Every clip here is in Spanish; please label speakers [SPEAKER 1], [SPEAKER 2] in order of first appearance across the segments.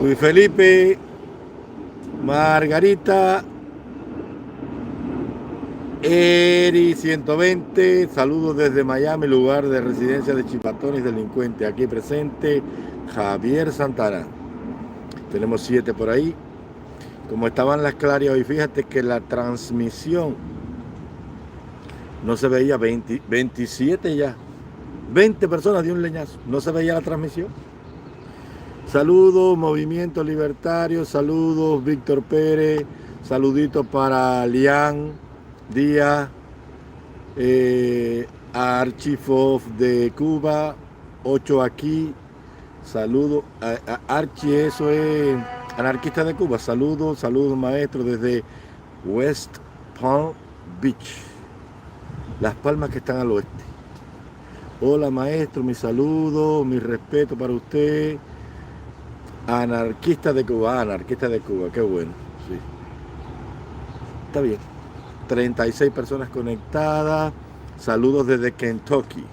[SPEAKER 1] Luis Felipe, Margarita, Eri 120, saludos desde Miami, lugar de residencia de chipatones delincuentes. Aquí presente Javier Santana. Tenemos 7 por ahí. Como estaban las claras hoy, fíjate que la transmisión no se veía 27 ya. 20 personas de un leñazo. No se veía la transmisión. Saludos, Movimiento Libertario. Saludos, Víctor Pérez. Saluditos para Lian Díaz. Archifov de Cuba. 8 aquí. Saludos. Archie, eso es anarquista de Cuba. Saludos, saludos, maestro, desde West Palm Beach. Las Palmas que están al oeste. Hola maestro, mi saludo, mi respeto para usted. Anarquista de Cuba, qué bueno. Sí. Está bien. 36 personas conectadas. Saludos desde Kentucky.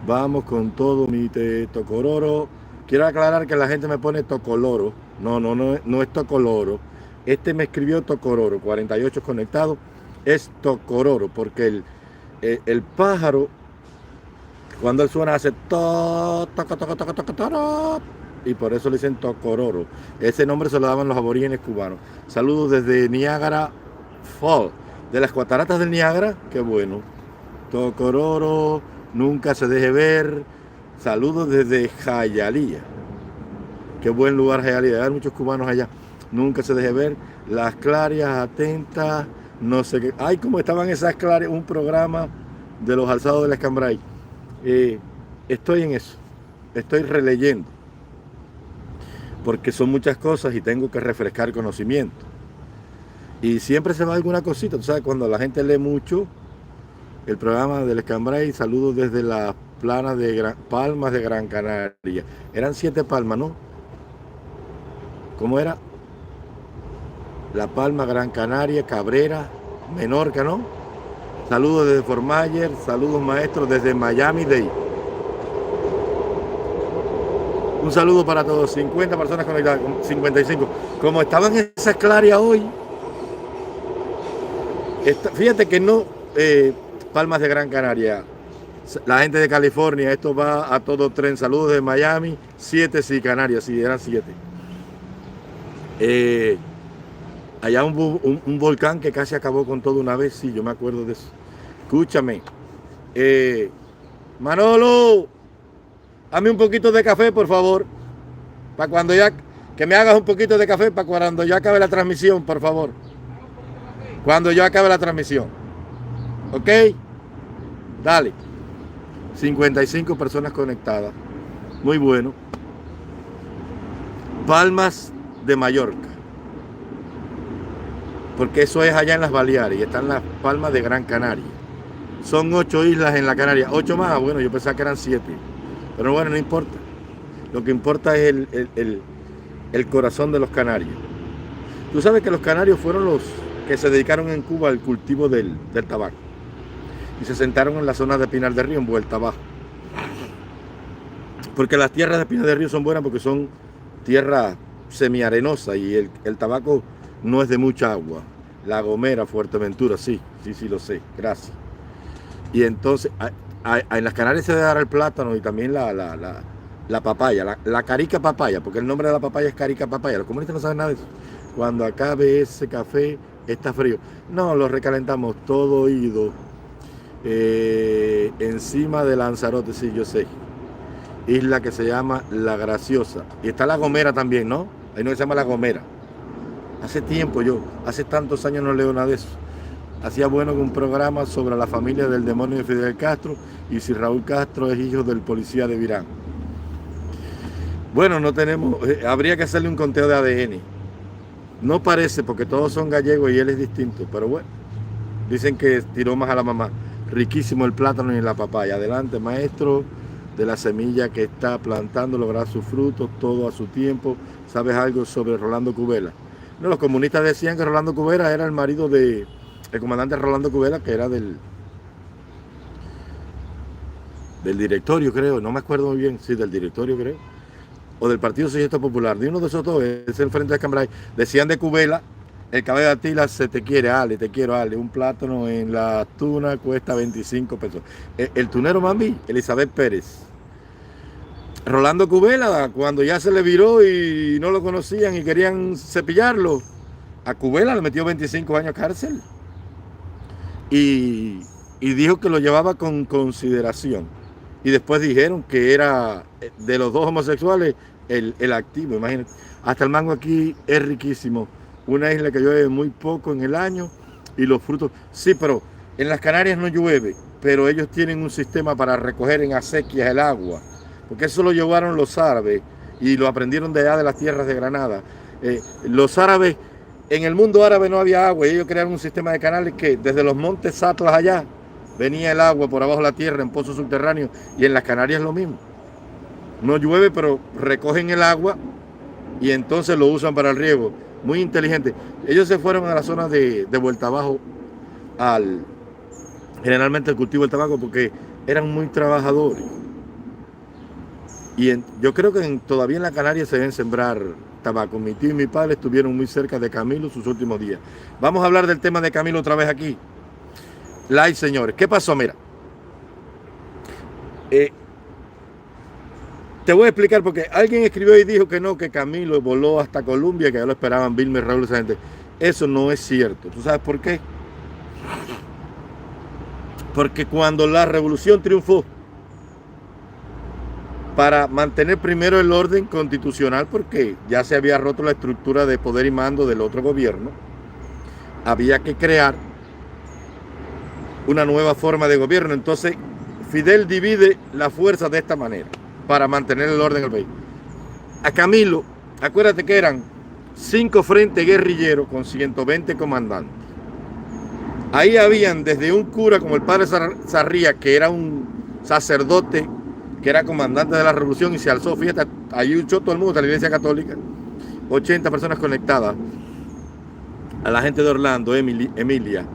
[SPEAKER 1] Vamos con todo mi tocororo. Quiero aclarar que la gente me pone tocoloro. No es tocoloro. Este me escribió tocororo, 48 conectados. Es tocororo, porque el pájaro, cuando él suena, hace to, toco, toco, toco, toco, toco, y por eso le dicen tocororo. Ese nombre se lo daban los aborígenes cubanos. Saludos desde Niagara Falls, de las cataratas del Niágara. Qué bueno. Tocororo, nunca se deje ver. Saludos desde Jayalía. Qué buen lugar Jayalía. Hay muchos cubanos allá. Nunca se deje ver. Las Clarias, atentas. No sé qué. Ay, cómo estaban esas Clarias. Un programa de los alzados del Escambray. Estoy en eso. Estoy releyendo. Porque son muchas cosas y tengo que refrescar conocimiento. Y siempre se va alguna cosita. Tú sabes, cuando la gente lee mucho, el programa del Escambray, saludos desde las Palmas de Gran Canaria. Eran 7 palmas, ¿no? ¿Cómo era? La Palma, Gran Canaria, Cabrera, Menorca, ¿no? Saludos desde Fort Myers, saludos maestros desde Miami-Dade. Un saludo para todos, 50 personas conectadas, 55. Como estaban en esas clarias hoy, fíjate que no, Palmas de Gran Canaria, la gente de California, esto va a todo tren. Saludos de Miami, 7 sí, Canarias, sí, eran 7. Allá un volcán que casi acabó con todo una vez, sí, yo me acuerdo de eso. Escúchame, Manolo, dame un poquito de café, por favor, para cuando ya, que me hagas un poquito de café para cuando yo acabe la transmisión, por favor. Cuando yo acabe la transmisión. ¿Ok? Dale. 55 personas conectadas. Muy bueno. Palmas de Mallorca. Porque eso es allá en las Baleares y están las Palmas de Gran Canaria. Son 8 islas en la Canaria. 8 más, bueno, yo pensaba que eran 7. Pero bueno, no importa. Lo que importa es el corazón de los canarios. Tú sabes que los canarios fueron los que se dedicaron en Cuba al cultivo del tabaco. Y se sentaron en la zona de Pinar del Río, en vuelta abajo. Porque las tierras de Pinar del Río son buenas porque son tierras semiarenosas y el tabaco no es de mucha agua. La Gomera, Fuerteventura, sí lo sé, gracias. Y entonces, en las Canarias se debe dar el plátano y también la papaya, la carica papaya, porque el nombre de la papaya es carica papaya. Los comunistas no saben nada de eso. Cuando acabe ese café, está frío. No, lo recalentamos todo oído. Encima de Lanzarote, sí, yo sé. Isla que se llama La Graciosa. Y está La Gomera también, ¿no? Ahí no se llama La Gomera. Hace tiempo hace tantos años no leo nada de eso. Hacía bueno un programa sobre la familia del demonio de Fidel Castro y si Raúl Castro es hijo del policía de Virán. Bueno, no tenemos, habría que hacerle un conteo de ADN. No parece porque todos son gallegos y él es distinto, pero bueno, dicen que tiró más a la mamá. Riquísimo el plátano y la papaya. Adelante, maestro, de la semilla que está plantando lograr sus frutos, todo a su tiempo. ¿Sabes algo sobre Rolando Cubela? No, los comunistas decían que Rolando Cubela era el marido del comandante Rolando Cubela, que era del directorio, creo, no me acuerdo muy bien, sí, del directorio, creo. o del Partido Socialista Popular, de uno de esos dos, es el Frente de Cambrai, decían de Cubela, el cabello de Atila, se te quiere, Ale, te quiero, Ale, un plátano en la tuna cuesta 25 pesos. El tunero Mami, Elizabeth Pérez. Rolando Cubela, cuando ya se le viró y no lo conocían y querían cepillarlo, a Cubela le metió 25 años cárcel. Y dijo que lo llevaba con consideración. Y después dijeron que era de los dos homosexuales el activo. Imagínate, hasta el mango aquí es riquísimo. Una isla que llueve muy poco en el año y los frutos. Sí, pero en las Canarias no llueve, pero ellos tienen un sistema para recoger en acequias el agua. Porque eso lo llevaron los árabes y lo aprendieron de allá de las tierras de Granada. Los árabes, en el mundo árabe no había agua y ellos crearon un sistema de canales que desde los montes Atlas allá venía el agua por abajo de la tierra en pozos subterráneos, y en las Canarias lo mismo. No llueve, pero recogen el agua y entonces lo usan para el riego. Muy inteligente. Ellos se fueron a la zona de Vuelta Abajo generalmente el cultivo del tabaco, porque eran muy trabajadores. Y yo creo que todavía en la Canaria se deben sembrar tabaco. Mi tío y mi padre estuvieron muy cerca de Camilo sus últimos días. Vamos a hablar del tema de Camilo otra vez aquí. Señores, ¿qué pasó? Mira, te voy a explicar, porque alguien escribió y dijo que no, que Camilo voló hasta Colombia, que ya lo esperaban Vilma y Raúl, esa gente. Eso no es cierto. ¿Tú sabes por qué? Porque cuando la revolución triunfó, para mantener primero el orden constitucional, porque ya se había roto la estructura de poder y mando del otro gobierno, había que crear una nueva forma de gobierno. Entonces Fidel divide la fuerza de esta manera para mantener el orden en el país. A Camilo, acuérdate que eran 5 frentes guerrilleros con 120 comandantes. Ahí habían desde un cura como el padre Sarría, que era un sacerdote, que era comandante de la revolución y se alzó, fíjate, ahí luchó todo el mundo, de la iglesia católica, 80 personas conectadas, a la gente de Orlando, Emilia.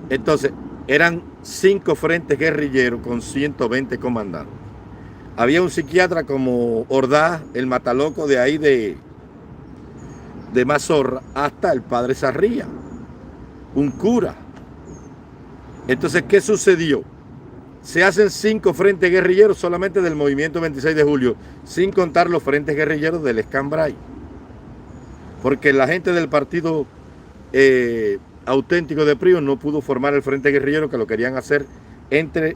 [SPEAKER 1] Entonces, eran 5 frentes guerrilleros con 120 comandantes. Había un psiquiatra como Ordaz, el mataloco de ahí de Mazorra, hasta el padre Sarría, un cura. Entonces, ¿qué sucedió? Se hacen 5 frentes guerrilleros solamente del movimiento 26 de julio, sin contar los frentes guerrilleros del Escambray. Porque la gente del partido auténtico de Prío no pudo formar el frente guerrillero, que lo querían hacer entre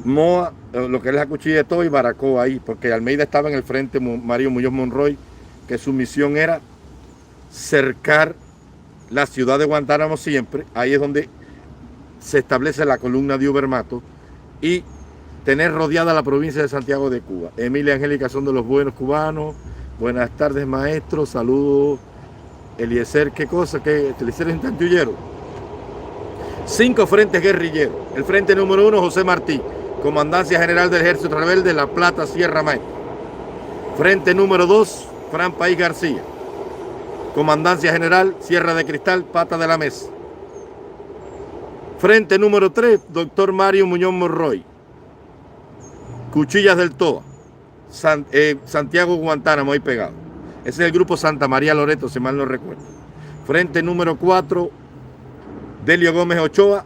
[SPEAKER 1] Moa, lo que es la Cuchilla de Todo, y Baracoa ahí, porque Almeida estaba en el frente Mario Muñoz Monroy, que su misión era cercar la ciudad de Guantánamo siempre. Ahí es donde se establece la columna de Ubermato, y tener rodeada la provincia de Santiago de Cuba. Emilia y Angélica son de los buenos cubanos. Buenas tardes, maestro. Saludos. Eliezer, ¿qué cosa? ¿Qué? Eliezer es un tantullero. 5 frentes guerrilleros. El frente número 1, José Martí, Comandancia General del Ejército Rebelde, La Plata, Sierra Maestra. Frente número 2, Fran País García, Comandancia General, Sierra de Cristal, Pata de la Mesa. Frente número 3, doctor Mario Muñoz Monroy, Cuchillas del Toa, Santiago Guantánamo, ahí pegado. Ese es el grupo Santa María Loreto, si mal no recuerdo. Frente número 4, Delio Gómez Ochoa,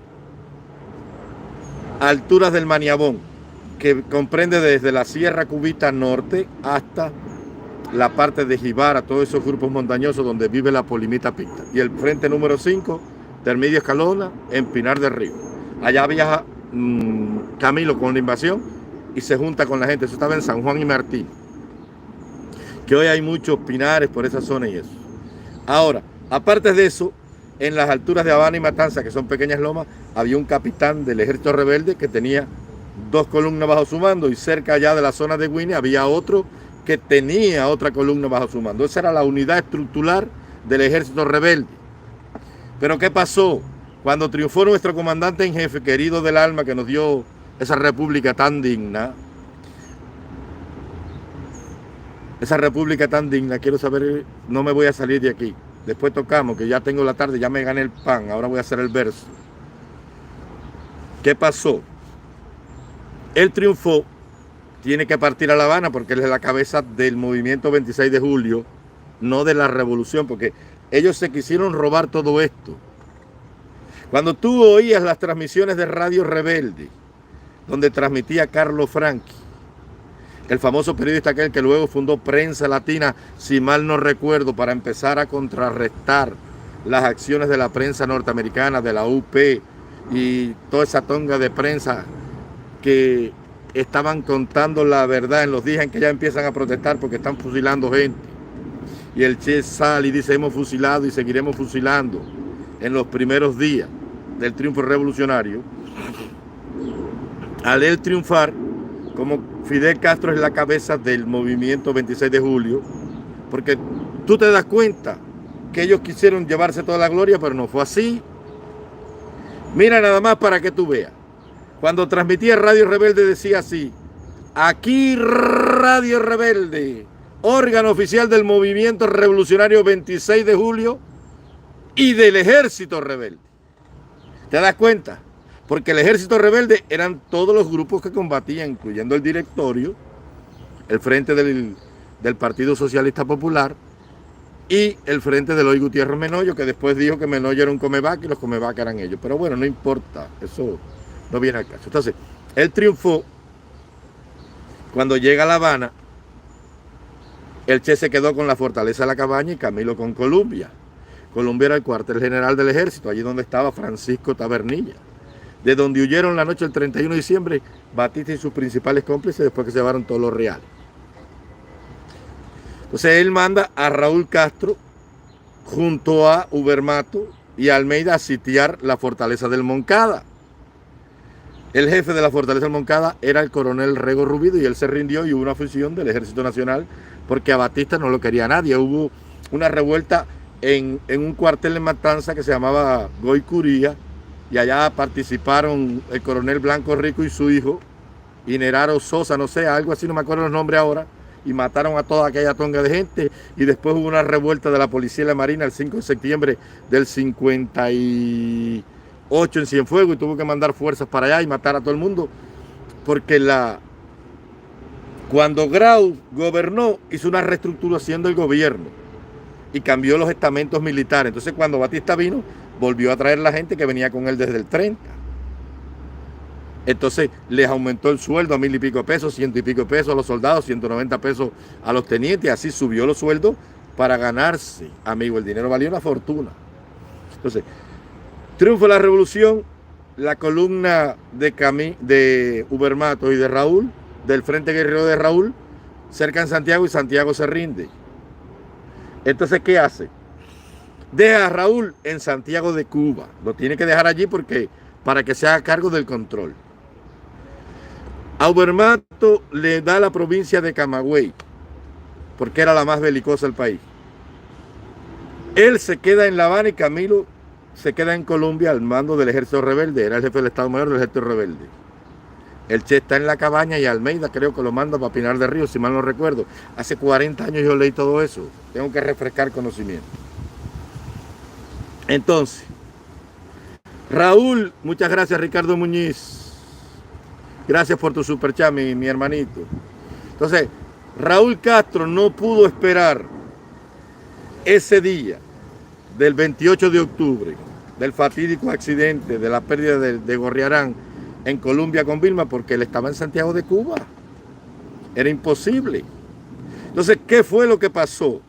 [SPEAKER 1] alturas del Maniabón, que comprende desde la Sierra Cubita Norte hasta la parte de Jibara, todos esos grupos montañosos donde vive la Polimita Picta. Y el frente número 5, Termidio Escalona, en Pinar del Río. Allá viaja Camilo con la invasión y se junta con la gente. Eso estaba en San Juan y Martín, que hoy hay muchos pinares por esa zona y eso. Ahora, aparte de eso, en las alturas de Habana y Matanza, que son pequeñas lomas, había un capitán del ejército rebelde que tenía 2 columnas bajo su mando, y cerca allá de la zona de Guinea había otro que tenía otra columna bajo su mando. Esa era la unidad estructural del ejército rebelde. Pero ¿qué pasó? Cuando triunfó nuestro comandante en jefe, querido del alma, que nos dio esa república tan digna, quiero saber, no me voy a salir de aquí. Después tocamos, que ya tengo la tarde, ya me gané el pan, ahora voy a hacer el verso. ¿Qué pasó? Él triunfó, tiene que partir a La Habana porque él es la cabeza del movimiento 26 de julio, no de la revolución, porque ellos se quisieron robar todo esto. Cuando tú oías las transmisiones de Radio Rebelde, donde transmitía Carlos Franchi, el famoso periodista aquel que luego fundó Prensa Latina, si mal no recuerdo, para empezar a contrarrestar las acciones de la prensa norteamericana, de la UP y toda esa tonga de prensa que estaban contando la verdad en los días en que ya empiezan a protestar porque están fusilando gente. Y el Che sale y dice, hemos fusilado y seguiremos fusilando en los primeros días del triunfo revolucionario. Al él triunfar, como Fidel Castro es la cabeza del movimiento 26 de julio, porque tú te das cuenta que ellos quisieron llevarse toda la gloria, pero no fue así. Mira nada más para que tú veas. Cuando transmitía Radio Rebelde decía así, aquí Radio Rebelde, órgano oficial del movimiento revolucionario 26 de julio y del ejército rebelde. ¿Te das cuenta? Porque el ejército rebelde eran todos los grupos que combatían, incluyendo el directorio, el frente del Partido Socialista Popular y el frente de Eloy Gutiérrez Menoyo, que después dijo que Menoyo era un comeback y los comeback eran ellos. Pero bueno, no importa, eso no viene al caso. Entonces, él triunfó. Cuando llega a La Habana, el Che se quedó con la Fortaleza de la Cabaña y Camilo con Colombia. Colombia era el cuartel general del ejército, allí donde estaba Francisco Tabernilla, de donde huyeron la noche del 31 de diciembre Batista y sus principales cómplices después que se llevaron todos los reales. Entonces él manda a Raúl Castro junto a Ubermato y a Almeida a sitiar la fortaleza del Moncada. El jefe de la fortaleza del Moncada era el coronel Rego Rubido y él se rindió y hubo una fusión del Ejército Nacional porque a Batista no lo quería nadie. Hubo una revuelta en un cuartel en Matanza que se llamaba Goicuría y allá participaron el coronel Blanco Rico y su hijo, Ineraro Sosa, no sé, algo así, no me acuerdo los nombres ahora, y mataron a toda aquella tonga de gente. Y después hubo una revuelta de la policía y la marina el 5 de septiembre del 58 en Cienfuegos y tuvo que mandar fuerzas para allá y matar a todo el mundo, porque cuando Grau gobernó hizo una reestructuración del gobierno y cambió los estamentos militares. Entonces cuando Batista vino, volvió a traer la gente que venía con él desde el 30. Entonces les aumentó el sueldo a 1000 y pico de pesos, 100 y pico de pesos a los soldados, 190 pesos a los tenientes, así subió los sueldos para ganarse, amigo, el dinero valía una fortuna. Entonces, triunfo de la revolución, la columna de Ubermato y de Raúl, del Frente Guerrero de Raúl, cercan Santiago y Santiago se rinde. Entonces, ¿qué hace? Deja a Raúl en Santiago de Cuba. Lo tiene que dejar allí para que se haga cargo del control. A Ubermato le da la provincia de Camagüey, porque era la más belicosa del país. Él se queda en La Habana y Camilo se queda en Colombia al mando del ejército rebelde. Era el jefe del Estado Mayor del ejército rebelde. El Che está en la Cabaña y Almeida creo que lo manda para Pinar del Río, si mal no recuerdo. Hace 40 años yo leí todo eso. Tengo que refrescar conocimiento. Entonces, Raúl, muchas gracias Ricardo Muñiz. Gracias por tu superchat, mi hermanito. Entonces, Raúl Castro no pudo esperar ese día del 28 de octubre, del fatídico accidente, de la pérdida de Gorriarán en Colombia con Vilma, porque él estaba en Santiago de Cuba. Era imposible. Entonces, ¿qué fue lo que pasó?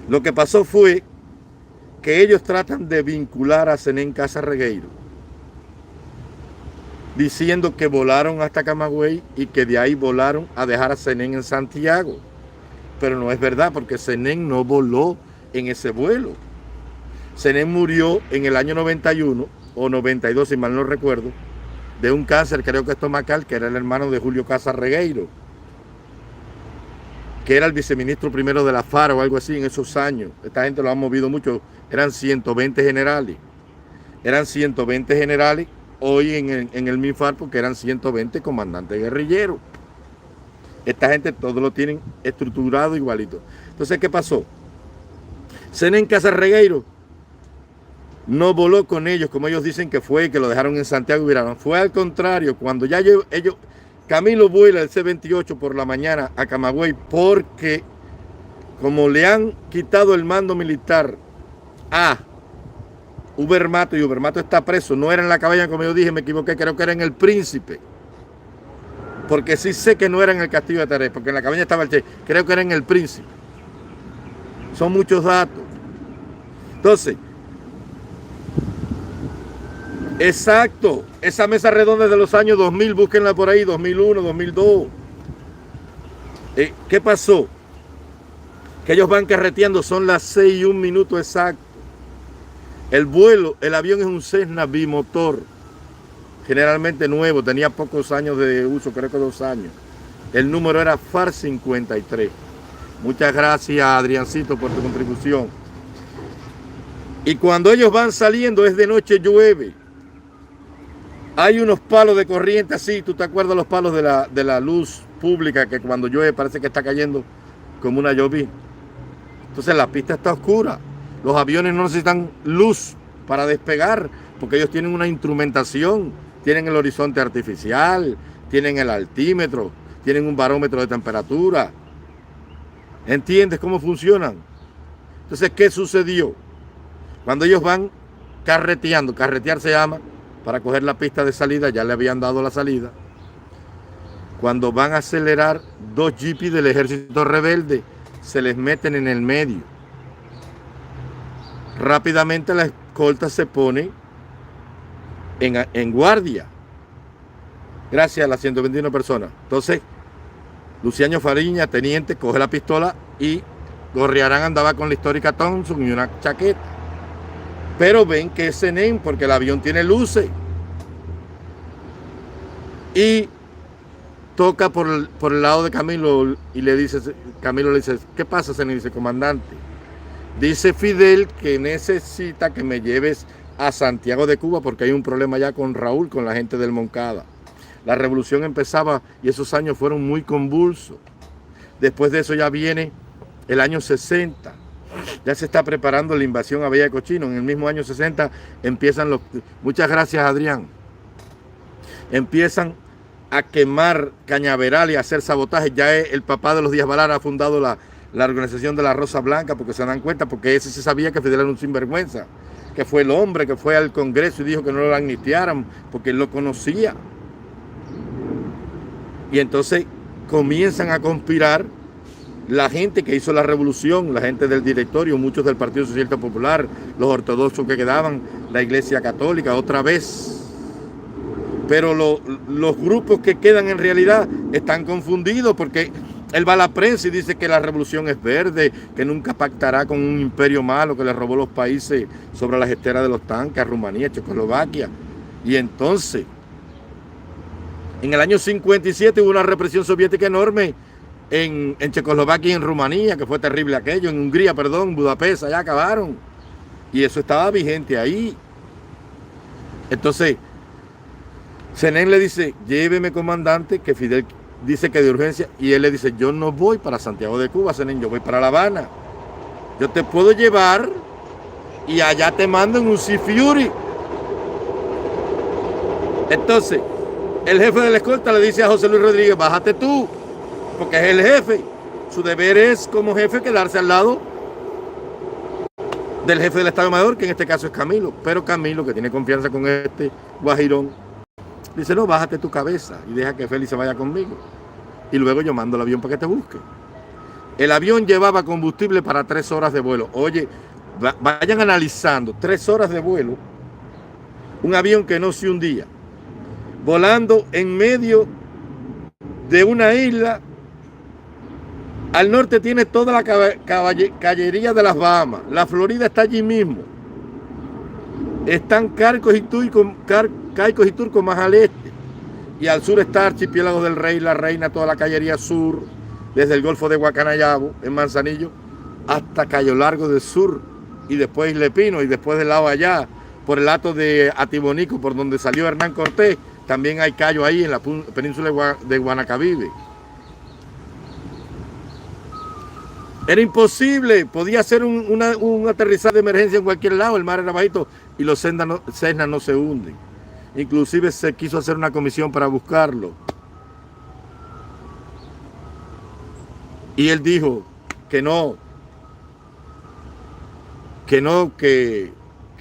[SPEAKER 1] Lo que pasó fue que ellos tratan de vincular a Zenén Casa Regueiro, diciendo que volaron hasta Camagüey y que de ahí volaron a dejar a Zenén en Santiago. Pero no es verdad, porque Zenén no voló en ese vuelo. Zenén murió en el año 91 o 92, si mal no recuerdo, de un cáncer, creo que estomacal, que era el hermano de Julio Casa Regueiro, que era el viceministro primero de la FARC o algo así en esos años. Esta gente lo ha movido mucho. Eran 120 generales. Eran 120 generales hoy en el MINFAR, porque eran 120 comandantes guerrilleros. Esta gente todo lo tienen estructurado igualito. Entonces, ¿qué pasó? Zenén Casa Regueiro no voló con ellos, como ellos dicen que fue, que lo dejaron en Santiago y viraron. Fue al contrario, cuando ya ellos Camilo vuela el C-28 por la mañana a Camagüey porque como le han quitado el mando militar a Ubermato y Ubermato está preso, no era en la cabaña como yo dije, me equivoqué, creo que era en el Príncipe. Porque sí sé que no era en el Castillo de Taré, porque en la cabaña estaba el Che, creo que era en el Príncipe. Son muchos datos. Entonces, exacto, esa mesa redonda de los años 2000, búsquenla por ahí, 2001, 2002. ¿Qué pasó? Que ellos van carreteando, son las 6:01 exacto. El vuelo, el avión es un Cessna bimotor, generalmente nuevo, tenía pocos años de uso, creo que 2 años. El número era FAR 53. Muchas gracias, Adriancito, por tu contribución. Y cuando ellos van saliendo, es de noche, llueve. Hay unos palos de corriente así, ¿tú te acuerdas los palos de la luz pública que cuando llueve parece que está cayendo como una lluvia? Entonces la pista está oscura. Los aviones no necesitan luz para despegar porque ellos tienen una instrumentación, tienen el horizonte artificial, tienen el altímetro, tienen un barómetro de temperatura. ¿Entiendes cómo funcionan? Entonces, ¿qué sucedió? Cuando ellos van carreteando, carretear se llama, para coger la pista de salida, ya le habían dado la salida. Cuando van a acelerar, 2 jipis del ejército rebelde se les meten en el medio. Rápidamente la escolta se pone en guardia. Gracias a las 121 personas. Entonces, Luciano Fariña, teniente, coge la pistola y Gorriarán andaba con la histórica Thompson y una chaqueta. Pero ven que es Nen porque el avión tiene luces. Y toca por el lado de Camilo y le dice, Camilo le dice, ¿qué pasa, Nen? Dice, comandante, dice Fidel que necesita que me lleves a Santiago de Cuba porque hay un problema ya con Raúl, con la gente del Moncada. La revolución empezaba y esos años fueron muy convulsos. Después de eso ya viene el año 60. Ya se está preparando la invasión a Villa de Cochino. En el mismo año 60 empiezan los... Muchas gracias, Adrián. Empiezan a quemar cañaveral y a hacer sabotaje. Ya el papá de los Díaz Valar ha fundado la organización de la Rosa Blanca porque se dan cuenta, porque ese se sabía que Fidel era un sinvergüenza, que fue el hombre que fue al Congreso y dijo que no lo amnistiaran porque él lo conocía. Y entonces comienzan a conspirar la gente que hizo la revolución, la gente del directorio, muchos del Partido Socialista Popular, los ortodoxos que quedaban, la Iglesia Católica, otra vez. Pero los grupos que quedan en realidad están confundidos porque él va a la prensa y dice que la revolución es verde, que nunca pactará con un imperio malo que le robó los países sobre las esteras de los tanques, Rumanía, Checoslovaquia. Y entonces, en el año 57 hubo una represión soviética enorme en Checoslovaquia y en Rumanía, que fue terrible aquello, en Hungría, perdón, Budapest, allá acabaron. Y eso estaba vigente ahí. Entonces, Nen le dice, lléveme, comandante, que Fidel dice que de urgencia, y él le dice, yo no voy para Santiago de Cuba, Nen, yo voy para La Habana. Yo te puedo llevar y allá te mando en un Sea Fury. Entonces, el jefe de la escolta le dice a José Luis Rodríguez, bájate tú, porque es el jefe. Su deber es como jefe quedarse al lado del jefe del Estado Mayor, que en este caso es Camilo. Pero Camilo, que tiene confianza con este guajirón, dice, no, bájate tu cabeza y deja que Félix se vaya conmigo. Y luego yo mando el avión para que te busque. El avión llevaba combustible para 3 horas de vuelo. Oye, vayan analizando, 3 horas de vuelo, un avión que no se hundía, volando en medio de una isla. Al norte tiene toda la caballería de las Bahamas. La Florida está allí mismo. Están Caicos y Turcos más al este. Y al sur está Archipiélago del Rey, La Reina, toda la caballería sur, desde el Golfo de Guacanayabo, en Manzanillo, hasta Cayo Largo del Sur, y después Isla Pino, y después del lado allá, por el hato de Atibonico, por donde salió Hernán Cortés, también hay callo ahí en la península de Guanacavive. Era imposible, podía ser un aterrizaje de emergencia en cualquier lado, el mar era bajito y los Cessna no se hunden. Inclusive se quiso hacer una comisión para buscarlo. Y él dijo que no, que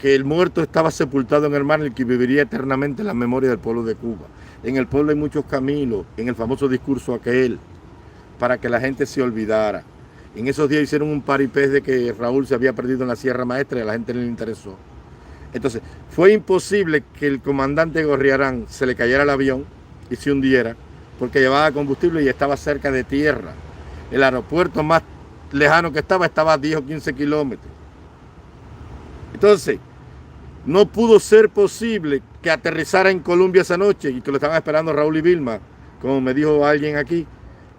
[SPEAKER 1] el muerto estaba sepultado en el mar y que viviría eternamente en la memoria del pueblo de Cuba. En el pueblo hay muchos caminos, en el famoso discurso aquel, para que la gente se olvidara. En esos días hicieron un paripés de que Raúl se había perdido en la Sierra Maestra y a la gente no le interesó. Entonces, fue imposible que el comandante Gorriarán se le cayera el avión y se hundiera, porque llevaba combustible y estaba cerca de tierra. El aeropuerto más lejano que estaba a 10 o 15 kilómetros. Entonces, no pudo ser posible que aterrizara en Colombia esa noche y que lo estaban esperando Raúl y Vilma, como me dijo alguien aquí,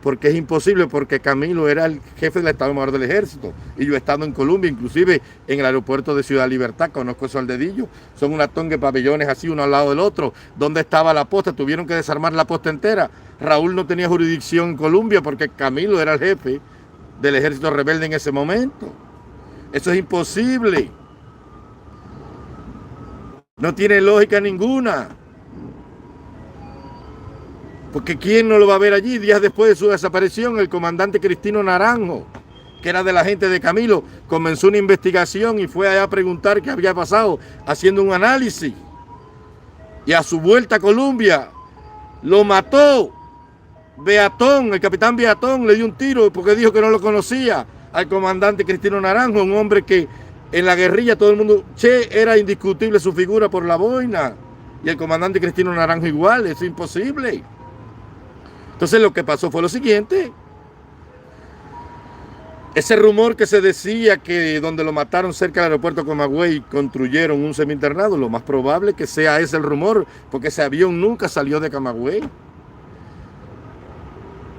[SPEAKER 1] porque es imposible, porque Camilo era el jefe del Estado Mayor del Ejército y yo he estado en Colombia, inclusive en el aeropuerto de Ciudad Libertad, conozco eso al dedillo, son una tonga de pabellones así uno al lado del otro. ¿Dónde estaba la posta? Tuvieron que desarmar la posta entera. Raúl no tenía jurisdicción en Colombia porque Camilo era el jefe del ejército rebelde en ese momento. Eso es imposible. No tiene lógica ninguna. Porque ¿quién no lo va a ver allí? Días después de su desaparición, el comandante Cristino Naranjo, que era de la gente de Camilo, comenzó una investigación y fue allá a preguntar qué había pasado, haciendo un análisis. Y a su vuelta a Colombia, lo mató Beatón, el capitán Beatón, le dio un tiro porque dijo que no lo conocía al comandante Cristino Naranjo, un hombre que en la guerrilla todo el mundo, era indiscutible su figura por la boina. Y el comandante Cristino Naranjo igual, es imposible. Entonces lo que pasó fue lo siguiente. Ese rumor que se decía que donde lo mataron cerca del aeropuerto de Camagüey construyeron un semiinternado, lo más probable que sea ese el rumor, porque ese avión nunca salió de Camagüey.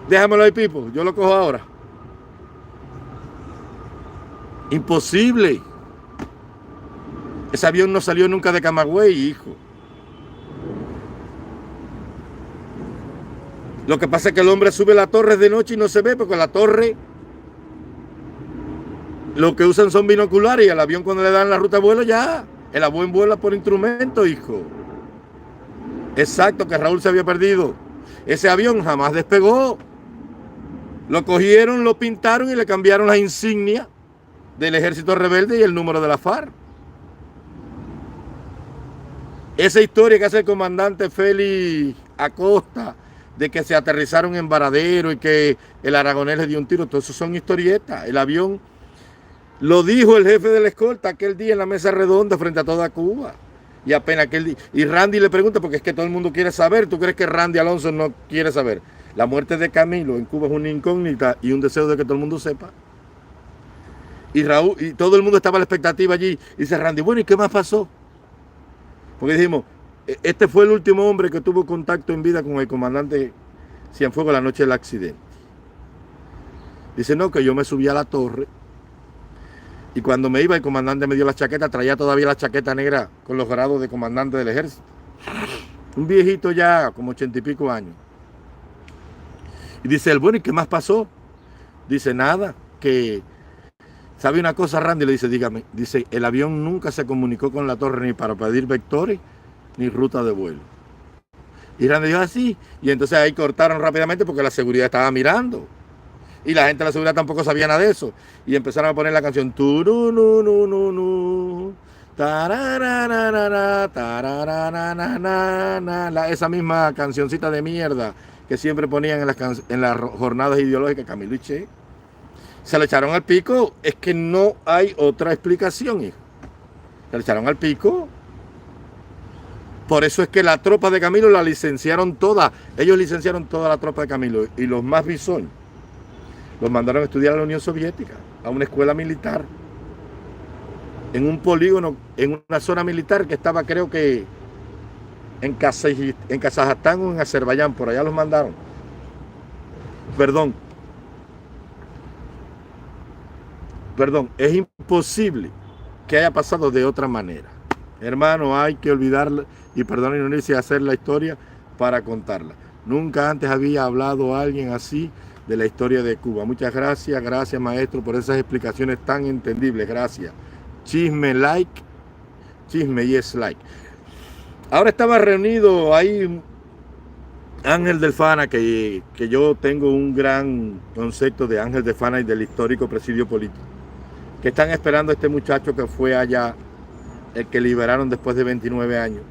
[SPEAKER 1] Déjamelo ahí, Pipo, yo lo cojo ahora. Imposible. Ese avión no salió nunca de Camagüey, hijo. Lo que pasa es que el hombre sube la torre de noche y no se ve porque la torre lo que usan son binoculares y al avión cuando le dan la ruta de vuelo ya, el avión vuela por instrumento, hijo. Exacto, que Raúl se había perdido. Ese avión jamás despegó. Lo cogieron, lo pintaron y le cambiaron la insignia del ejército rebelde y el número de la FARC. Esa historia que hace el comandante Félix Acosta de que se aterrizaron en Varadero y que el aragonés le dio un tiro, todo eso son historietas. El avión lo dijo el jefe de la escolta aquel día en la mesa redonda frente a toda Cuba. Y apenas aquel día, y Randy le pregunta, porque es que todo el mundo quiere saber, ¿tú crees que Randy Alonso no quiere saber? La muerte de Camilo en Cuba es una incógnita y un deseo de que todo el mundo sepa. Y Raúl, y todo el mundo estaba a la expectativa allí, y dice Randy, bueno, ¿y qué más pasó? Porque dijimos, este fue el último hombre que tuvo contacto en vida con el comandante Cienfuegos la noche del accidente. Dice, no, que yo me subí a la torre y cuando me iba el comandante me dio la chaqueta, traía todavía la chaqueta negra con los grados de comandante del ejército. Un viejito ya, como 80 y pico años. Y dice él, bueno, ¿y qué más pasó? Dice, nada, que... ¿Sabe una cosa, Randy? Le dice, dígame. Dice, el avión nunca se comunicó con la torre ni para pedir vectores ni ruta de vuelo. Y Randy dijo así. Y entonces ahí cortaron rápidamente porque la seguridad estaba mirando. Y la gente de la seguridad tampoco sabía nada de eso. Y empezaron a poner la canción. Esa misma cancioncita de mierda que siempre ponían en las jornadas ideológicas, Camilo y Che. Se le echaron al pico, es que no hay otra explicación, hijo. Se le echaron al pico. Por eso es que la tropa de Camilo la licenciaron toda. Ellos licenciaron toda la tropa de Camilo. Y los más bisoños los mandaron a estudiar a la Unión Soviética, a una escuela militar, en un polígono, en una zona militar que estaba, creo que, en Kazajstán o en Azerbaiyán. Por allá los mandaron. Perdón, es imposible que haya pasado de otra manera. Hermano, hay que olvidarla y perdonen y unirse a hacer la historia para contarla. Nunca antes había hablado alguien así de la historia de Cuba. Muchas gracias, maestro, por esas explicaciones tan entendibles. Gracias. Chisme yes like. Ahora estaba reunido ahí Ángel del Fana, que yo tengo un gran concepto de Ángel del Fana y del histórico presidio político, que están esperando a este muchacho que fue allá, el que liberaron después de 29 años.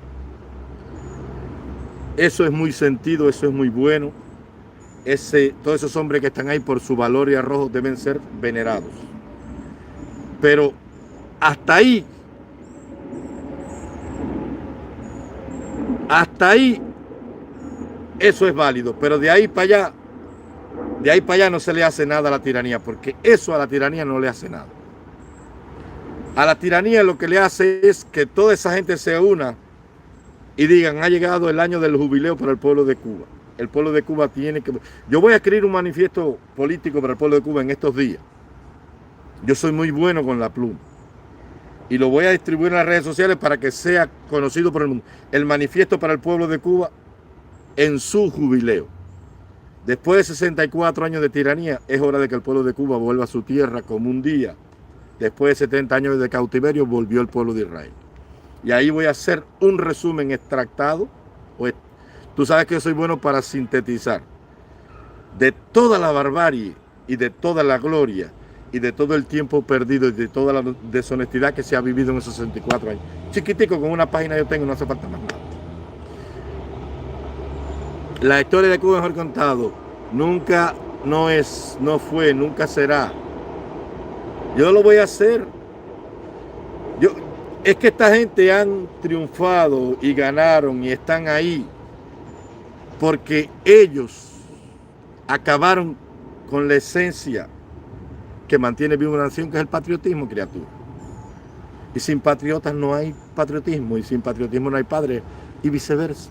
[SPEAKER 1] Eso es muy sentido, eso es muy bueno. Todos esos hombres que están ahí por su valor y arrojo deben ser venerados. Pero hasta ahí eso es válido, pero de ahí para allá no se le hace nada a la tiranía, porque eso a la tiranía no le hace nada. A la tiranía lo que le hace es que toda esa gente se una y digan, ha llegado el año del jubileo para el pueblo de Cuba. El pueblo de Cuba tiene que... Yo voy a escribir un manifiesto político para el pueblo de Cuba en estos días. Yo soy muy bueno con la pluma. Y lo voy a distribuir en las redes sociales para que sea conocido por el mundo. El manifiesto para el pueblo de Cuba en su jubileo. Después de 64 años de tiranía, es hora de que el pueblo de Cuba vuelva a su tierra como un día. Después de 70 años de cautiverio, volvió el pueblo de Israel. Y ahí voy a hacer un resumen extractado. Tú sabes que yo soy bueno para sintetizar de toda la barbarie y de toda la gloria y de todo el tiempo perdido y de toda la deshonestidad que se ha vivido en esos 64 años. Chiquitico, con una página yo tengo, no hace falta más nada. La historia de Cuba mejor contado nunca, no fue, nunca será. Yo lo voy a hacer. Es que esta gente han triunfado y ganaron y están ahí porque ellos acabaron con la esencia que mantiene viva una nación, que es el patriotismo, criatura. Y sin patriotas no hay patriotismo, y sin patriotismo no hay padre, y viceversa.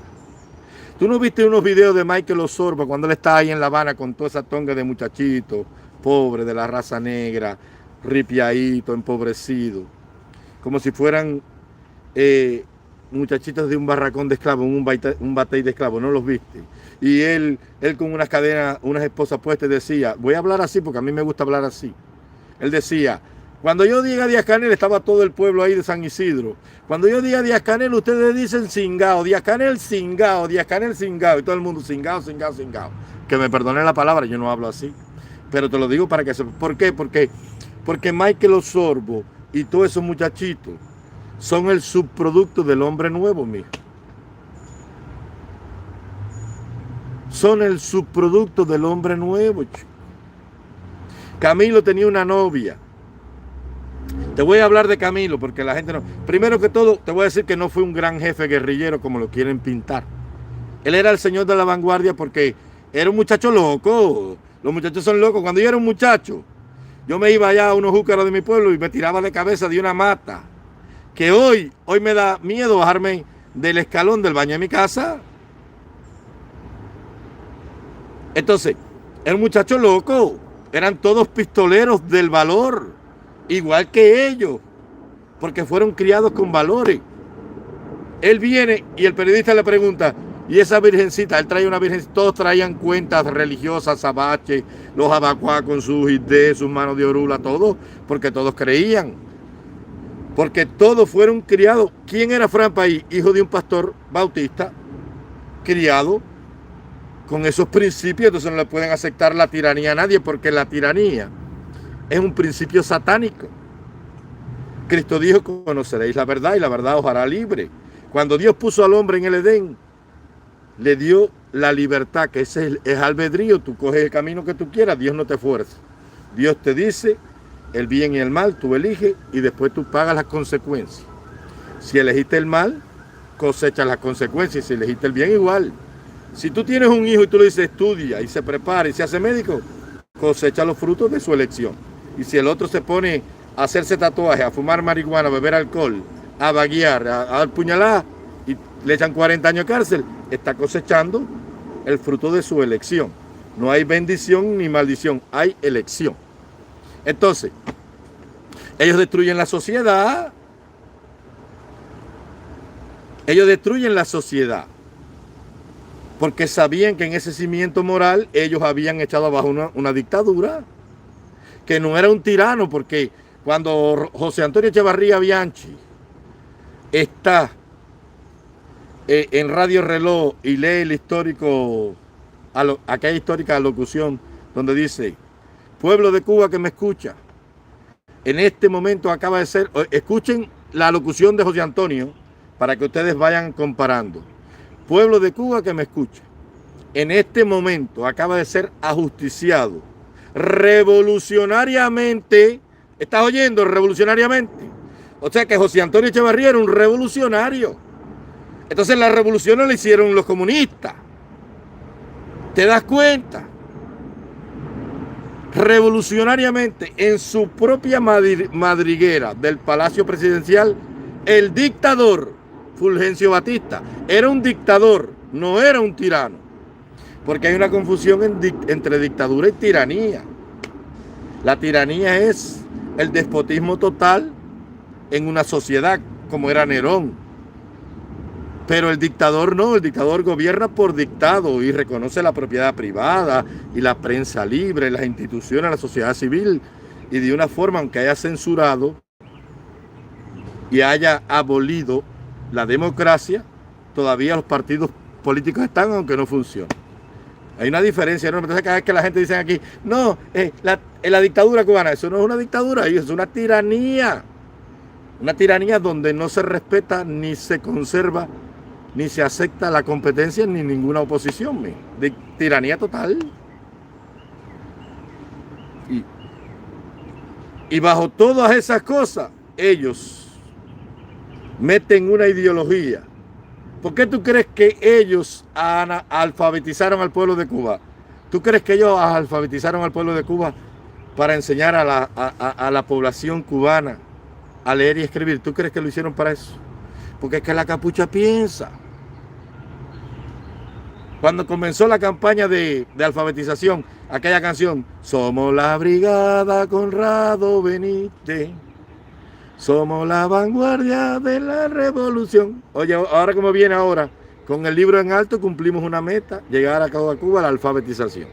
[SPEAKER 1] ¿Tú no viste unos videos de Michael Osorba cuando él está ahí en La Habana con toda esa tonga de muchachitos, pobres, de la raza negra, ripiadito, empobrecido, como si fueran muchachitos de un barracón de esclavos, un batey de esclavos? ¿No los viste? Y él con unas cadenas, unas esposas puestas, decía, voy a hablar así porque a mí me gusta hablar así. Él decía, cuando yo diga Díaz-Canel, estaba todo el pueblo ahí de San Isidro. Cuando yo diga Díaz-Canel, ustedes dicen cingao, Díaz-Canel cingao, Díaz-Canel cingao, y todo el mundo cingao, cingao, cingao. Que me perdone la palabra, yo no hablo así. Pero te lo digo para que sepas. ¿Por qué? Porque Michael Osorbo y todos esos muchachitos son el subproducto del hombre nuevo, mijo. Son el subproducto del hombre nuevo, chico. Camilo tenía una novia. Te voy a hablar de Camilo porque la gente no... Primero que todo, te voy a decir que no fue un gran jefe guerrillero como lo quieren pintar. Él era el señor de la vanguardia porque era un muchacho loco. Los muchachos son locos. Cuando yo era un muchacho, yo me iba allá a unos júcaros de mi pueblo y me tiraba de cabeza de una mata. Que hoy me da miedo bajarme del escalón del baño de mi casa. Entonces, era un muchacho loco. Eran todos pistoleros del valor, igual que ellos, porque fueron criados con valores. Él viene y el periodista le pregunta, ¿y esa virgencita? Él trae una virgencita, todos traían cuentas religiosas, abache, los abacuá con sus ideas, sus manos de orula, todo, porque todos creían. Porque todos fueron criados. ¿Quién era Fran País? Hijo de un pastor bautista, criado con esos principios. Entonces no le pueden aceptar la tiranía a nadie, porque la tiranía es un principio satánico. Cristo dijo, conoceréis la verdad y la verdad os hará libre. Cuando Dios puso al hombre en el Edén, le dio la libertad, que ese es albedrío. Tú coges el camino que tú quieras, Dios no te fuerza. Dios te dice el bien y el mal, tú eliges y después tú pagas las consecuencias. Si elegiste el mal, cosechas las consecuencias. Si elegiste el bien, igual. Si tú tienes un hijo y tú le dices estudia y se prepara y se hace médico, cosecha los frutos de su elección. Y si el otro se pone a hacerse tatuajes, a fumar marihuana, a beber alcohol, a vaguear, a dar puñaladas y le echan 40 años de cárcel, está cosechando el fruto de su elección. No hay bendición ni maldición, hay elección. Entonces, ellos destruyen la sociedad. Ellos destruyen la sociedad porque sabían que en ese cimiento moral ellos habían echado abajo una dictadura, que no era un tirano, porque cuando José Antonio Echevarría Bianchi está en Radio Reloj y lee el histórico, aquella histórica alocución donde dice: pueblo de Cuba que me escucha, en este momento acaba de ser, escuchen la alocución de José Antonio para que ustedes vayan comparando. Pueblo de Cuba que me escucha, en este momento acaba de ser ajusticiado revolucionariamente. ¿Estás oyendo? Revolucionariamente. O sea que José Antonio Echevarría era un revolucionario. Entonces la revolución no la hicieron los comunistas. ¿Te das cuenta? Revolucionariamente, en su propia madriguera del Palacio Presidencial, el dictador Fulgencio Batista era un dictador, no era un tirano. Porque hay una confusión entre dictadura y tiranía. La tiranía es el despotismo total en una sociedad, como era Nerón. Pero el dictador no, el dictador gobierna por dictado y reconoce la propiedad privada y la prensa libre, las instituciones, la sociedad civil, y de una forma, aunque haya censurado y haya abolido la democracia, todavía los partidos políticos están, aunque no funcionen. Hay una diferencia, ¿no? Entonces cada vez que la gente dice aquí, no, la dictadura cubana, eso no es una dictadura, es una tiranía. Una tiranía donde no se respeta ni se conserva ni se acepta la competencia ni ninguna oposición. De tiranía total. Y bajo todas esas cosas, ellos meten una ideología. ¿Por qué tú crees que ellos alfabetizaron al pueblo de Cuba? ¿Tú crees que ellos alfabetizaron al pueblo de Cuba para enseñar a la población cubana a leer y escribir? ¿Tú crees que lo hicieron para eso? Porque es que la capucha piensa. Cuando comenzó la campaña de alfabetización, aquella canción, somos la brigada Conrado Benítez, somos la vanguardia de la revolución. Oye, ahora como viene ahora, con el libro en alto cumplimos una meta, llegar a Cuba la alfabetización.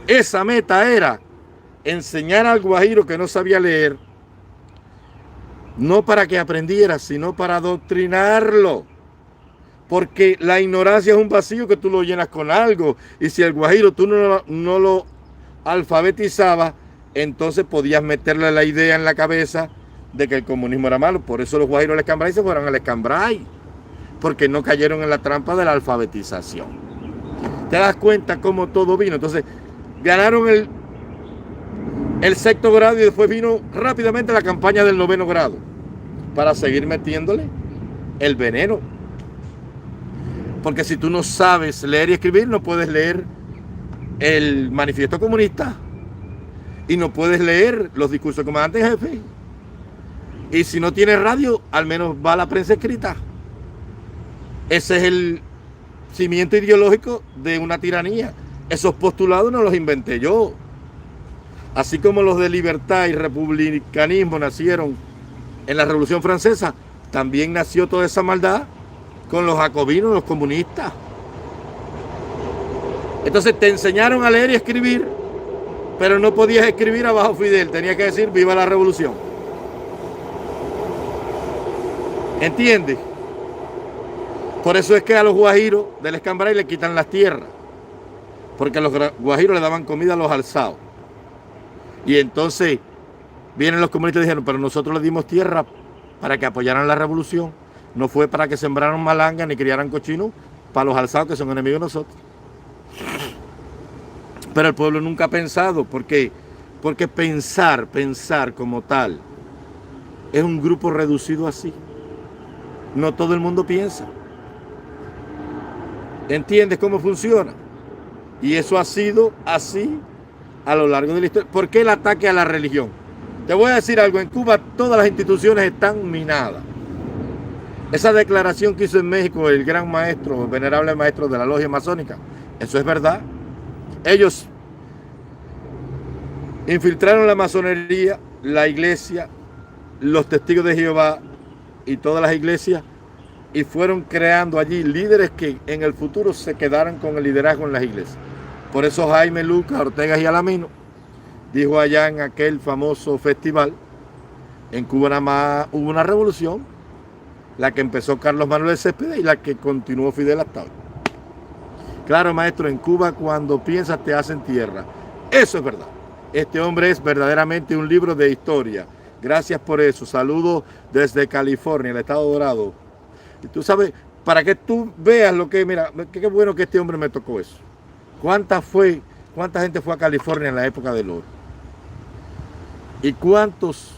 [SPEAKER 1] Esa meta era enseñar al guajiro que no sabía leer, no para que aprendiera, sino para adoctrinarlo. Porque la ignorancia es un vacío que tú lo llenas con algo. Y si el guajiro tú no lo alfabetizabas, entonces podías meterle la idea en la cabeza de que el comunismo era malo. Por eso los guajiros del Escambray se fueron al Escambray. Porque no cayeron en la trampa de la alfabetización. ¿Te das cuenta cómo todo vino? Entonces, ganaron el sexto grado y después vino rápidamente la campaña del noveno grado para seguir metiéndole el veneno. Porque si tú no sabes leer y escribir, no puedes leer el manifiesto comunista y no puedes leer los discursos del comandante en jefe. Y si no tienes radio, al menos va a la prensa escrita. Ese es el cimiento ideológico de una tiranía. Esos postulados no los inventé yo. Así como los de libertad y republicanismo nacieron en la Revolución Francesa, también nació toda esa maldad con los jacobinos, los comunistas. Entonces te enseñaron a leer y escribir, pero no podías escribir abajo Fidel, tenías que decir viva la revolución. ¿Entiendes? Por eso es que a los guajiros del Escambray le quitan las tierras, porque a los guajiros le daban comida a los alzados. Y entonces vienen los comunistas y dijeron, pero nosotros le dimos tierra para que apoyaran la revolución. No fue para que sembraran malanga ni criaran cochinos para los alzados que son enemigos de nosotros. Pero el pueblo nunca ha pensado, porque pensar como tal es un grupo reducido así. No todo el mundo piensa. ¿Entiendes cómo funciona? Y eso ha sido así a lo largo de la historia. ¿Por qué el ataque a la religión? Te voy a decir algo, en Cuba todas las instituciones están minadas. Esa declaración que hizo en México el gran maestro, el venerable maestro de la logia masónica, eso es verdad. Ellos infiltraron la masonería, la iglesia, los testigos de Jehová y todas las iglesias y fueron creando allí líderes que en el futuro se quedaran con el liderazgo en las iglesias. Por eso Jaime Lucas, Ortega y Alamino dijo allá en aquel famoso festival, en Cuba nada más hubo una revolución la que empezó Carlos Manuel Céspedes y la que continuó Fidel hasta hoy. Claro, maestro, en Cuba cuando piensas te hacen tierra. Eso es verdad. Este hombre es verdaderamente un libro de historia. Gracias por eso. Saludos desde California, el estado dorado. Y tú sabes, para que tú veas lo que, mira, qué bueno que este hombre me tocó eso. ¿Cuánta gente fue a California en la época del oro? ¿Y cuántos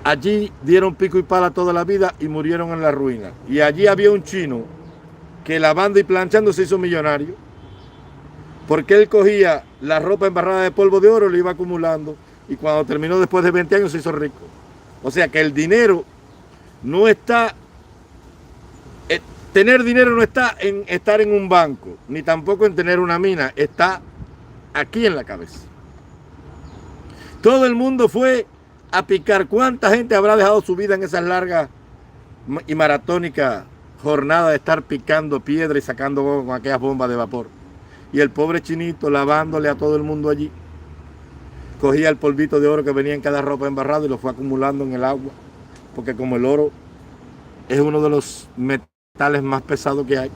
[SPEAKER 1] allí dieron pico y pala toda la vida y murieron en la ruina? Y allí había un chino que lavando y planchando se hizo millonario, porque él cogía la ropa embarrada de polvo de oro y lo iba acumulando, y cuando terminó después de 20 años se hizo rico. O sea que el dinero no está, tener dinero no está en estar en un banco, ni tampoco en tener una mina, está aquí en la cabeza. Todo el mundo fue a picar. ¿Cuánta gente habrá dejado su vida en esas largas y maratónicas jornadas de estar picando piedra y sacando con aquellas bombas de vapor? Y el pobre chinito lavándole a todo el mundo allí. Cogía el polvito de oro que venía en cada ropa embarrado y lo fue acumulando en el agua. Porque como el oro es uno de los metales más pesados que hay,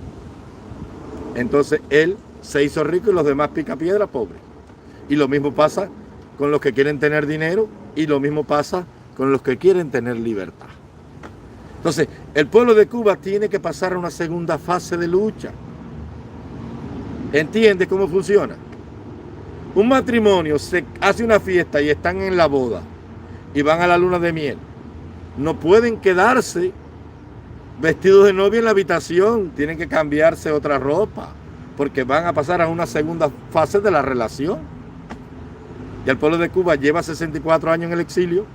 [SPEAKER 1] entonces él se hizo rico y los demás pica piedra pobres. Y lo mismo pasa con los que quieren tener dinero y lo mismo pasa con los que quieren tener libertad. Entonces, el pueblo de Cuba tiene que pasar a una segunda fase de lucha. ¿Entiende cómo funciona? Un matrimonio se hace una fiesta y están en la boda y van a la luna de miel. No pueden quedarse vestidos de novia en la habitación, tienen que cambiarse otra ropa porque van a pasar a una segunda fase de la relación. Y el pueblo de Cuba lleva 64 años en el exilio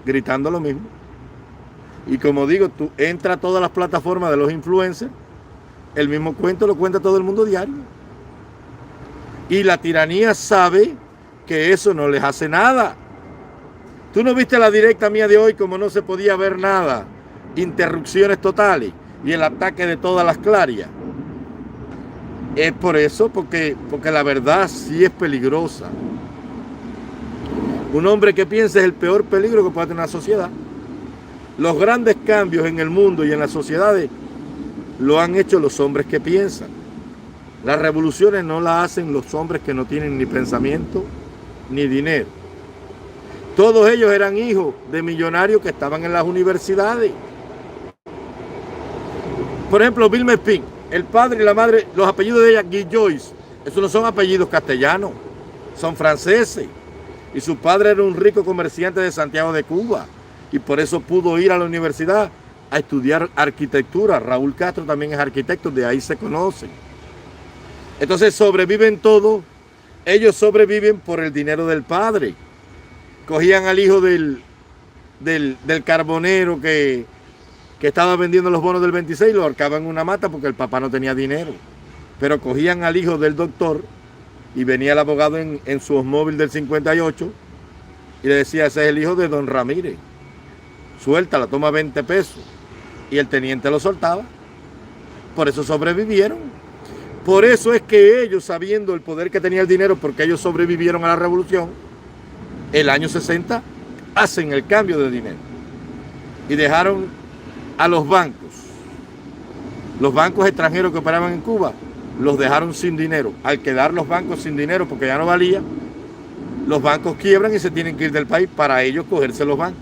[SPEAKER 1] gritando lo mismo. Y como digo, tú entras a todas las plataformas de los influencers, el mismo cuento lo cuenta todo el mundo diario. Y la tiranía sabe que eso no les hace nada. Tú no viste la directa mía de hoy como no se podía ver nada. Interrupciones totales y el ataque de todas las clarias. Es por eso, porque la verdad sí es peligrosa. Un hombre que piensa es el peor peligro que puede tener una sociedad. Los grandes cambios en el mundo y en las sociedades lo han hecho los hombres que piensan. Las revoluciones no las hacen los hombres que no tienen ni pensamiento ni dinero. Todos ellos eran hijos de millonarios que estaban en las universidades. Por ejemplo, Vilma Espín, el padre y la madre, los apellidos de ella, Guillois, esos no son apellidos castellanos, son franceses. Y su padre era un rico comerciante de Santiago de Cuba y por eso pudo ir a la universidad a estudiar arquitectura. Raúl Castro también es arquitecto, de ahí se conocen. Entonces sobreviven todos, ellos sobreviven por el dinero del padre. Cogían al hijo del carbonero que estaba vendiendo los bonos del 26 y lo ahorcaban en una mata porque el papá no tenía dinero. Pero cogían al hijo del doctor y venía el abogado en su móvil del 58 y le decía, ese es el hijo de don Ramírez, suéltala, toma 20 pesos. Y el teniente lo soltaba. Por eso sobrevivieron. Por eso es que ellos, sabiendo el poder que tenía el dinero, porque ellos sobrevivieron a la revolución, el año 60 hacen el cambio de dinero y dejaron a los bancos extranjeros que operaban en Cuba, los dejaron sin dinero. Al quedar los bancos sin dinero porque ya no valía, los bancos quiebran y se tienen que ir del país para ellos cogerse los bancos.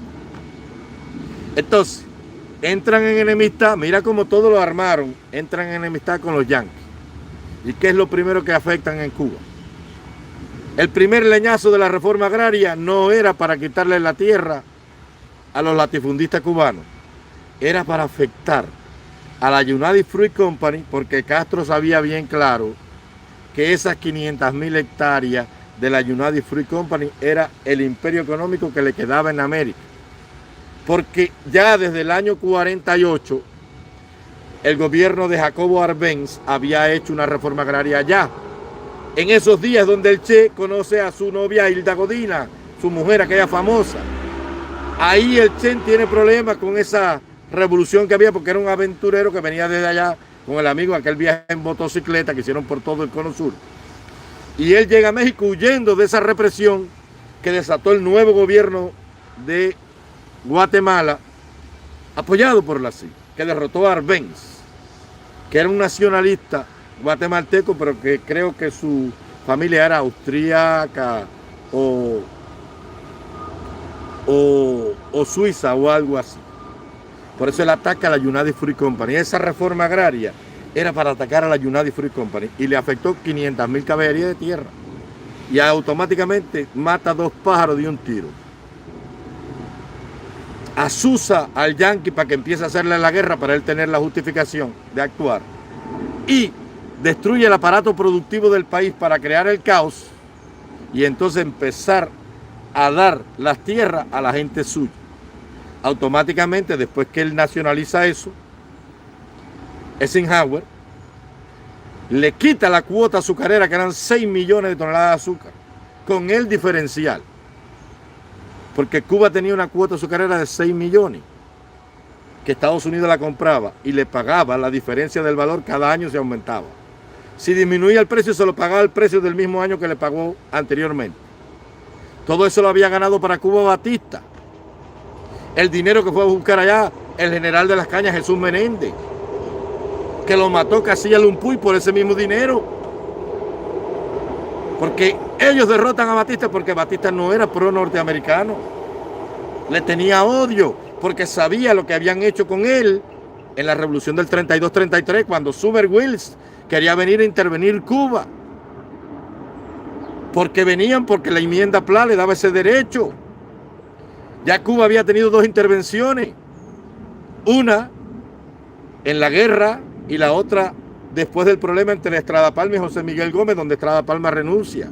[SPEAKER 1] Entonces, entran en enemistad, mira cómo todo lo armaron, entran en enemistad con los yanquis. ¿Y qué es lo primero que afectan en Cuba? El primer leñazo de la reforma agraria no era para quitarle la tierra a los latifundistas cubanos, era para afectar a la United Fruit Company, porque Castro sabía bien claro que esas 500,000 hectáreas de la United Fruit Company era el imperio económico que le quedaba en América. Porque ya desde el año 48 el gobierno de Jacobo Arbenz había hecho una reforma agraria allá. En esos días donde el Che conoce a su novia Hilda Godina, su mujer, aquella famosa. Ahí el Che tiene problemas con esa revolución que había, porque era un aventurero que venía desde allá con el amigo, aquel viaje en motocicleta que hicieron por todo el Cono Sur. Y él llega a México huyendo de esa represión que desató el nuevo gobierno de Guatemala apoyado por la CIA, que derrotó a Arbenz, que era un nacionalista guatemalteco, pero que creo que su familia era austríaca o suiza o algo así. Por eso él ataca a la United Fruit Company. Esa reforma agraria era para atacar a la United Fruit Company y le afectó 500,000 caballerías de tierra. Y automáticamente mata 2 pájaros de un tiro. Asusa al yanqui para que empiece a hacerle la guerra para él tener la justificación de actuar. Y destruye el aparato productivo del país para crear el caos y entonces empezar a dar las tierras a la gente suya. Automáticamente, después que él nacionaliza eso, Eisenhower le quita la cuota azucarera, que eran 6 millones de toneladas de azúcar, con el diferencial. Porque Cuba tenía una cuota azucarera de 6 millones, que Estados Unidos la compraba y le pagaba la diferencia del valor, cada año se aumentaba. Si disminuía el precio, se lo pagaba el precio del mismo año que le pagó anteriormente. Todo eso lo había ganado para Cuba Batista. El dinero que fue a buscar allá el general de las cañas, Jesús Menéndez, que lo mató Casilla Lumpuy por ese mismo dinero. Porque ellos derrotan a Batista porque Batista no era pro norteamericano. Le tenía odio porque sabía lo que habían hecho con él en la revolución del 32-33, cuando Sumner Wills quería venir a intervenir Cuba. Porque venían porque la enmienda Pla le daba ese derecho. Ya Cuba había tenido 2 intervenciones. Una en la guerra y la otra después del problema entre Estrada Palma y José Miguel Gómez, donde Estrada Palma renuncia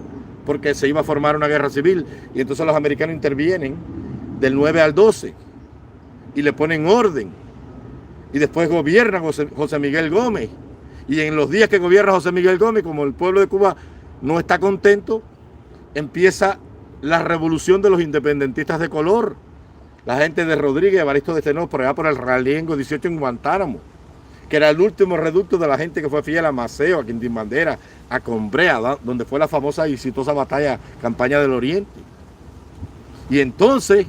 [SPEAKER 1] porque se iba a formar una guerra civil. Y entonces los americanos intervienen del 9 al 12 y le ponen orden. Y después gobierna José Miguel Gómez. Y en los días que gobierna José Miguel Gómez, como el pueblo de Cuba no está contento, empieza la revolución de los independentistas de color. La gente de Rodríguez, Evaristo de Tenor, por allá por el Realengo 18 en Guantánamo, que era el último reducto de la gente que fue fiel a Maceo, a Quintín Bandera, a Combrea, donde fue la famosa y exitosa batalla, campaña del Oriente. Y entonces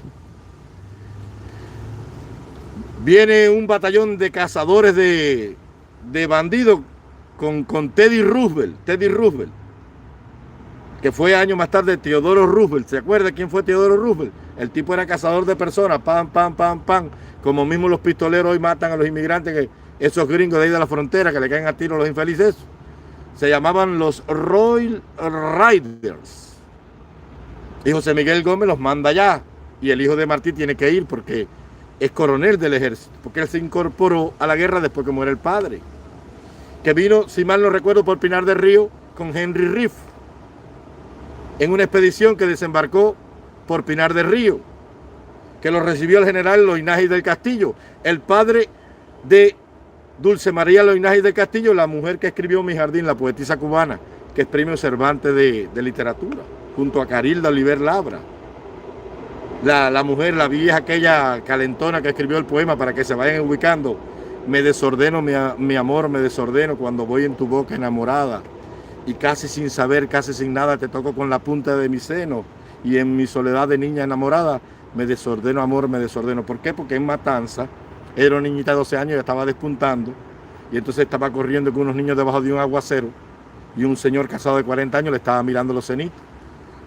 [SPEAKER 1] viene un batallón de cazadores de bandidos con Teddy Roosevelt, que fue años más tarde Teodoro Roosevelt. ¿Se acuerda quién fue Teodoro Roosevelt? El tipo era cazador de personas, pam, pam, pam, pam, como mismo los pistoleros hoy matan a los inmigrantes, que esos gringos de ahí de la frontera que le caen a tiro a los infelices. Se llamaban los Royal Riders. Y José Miguel Gómez los manda allá. Y el hijo de Martí tiene que ir porque es coronel del ejército, porque él se incorporó a la guerra después que muere el padre. Que vino, si mal no recuerdo, por Pinar del Río con Henry Riff, en una expedición que desembarcó por Pinar del Río, que lo recibió el general Loinaje del Castillo, el padre de Dulce María Loinaje del Castillo, la mujer que escribió Mi Jardín, la poetisa cubana, que es premio Cervantes de literatura, junto a Carilda Oliver Labra. La mujer, la vieja aquella calentona que escribió el poema, para que se vayan ubicando. Me desordeno, mi amor, me desordeno cuando voy en tu boca enamorada. Y casi sin saber, casi sin nada, te toco con la punta de mi seno. Y en mi soledad de niña enamorada, me desordeno, amor, me desordeno. ¿Por qué? Porque en Matanza, era una niñita de 12 años, ya estaba despuntando. Y entonces estaba corriendo con unos niños debajo de un aguacero. Y un señor casado de 40 años le estaba mirando los cenitos.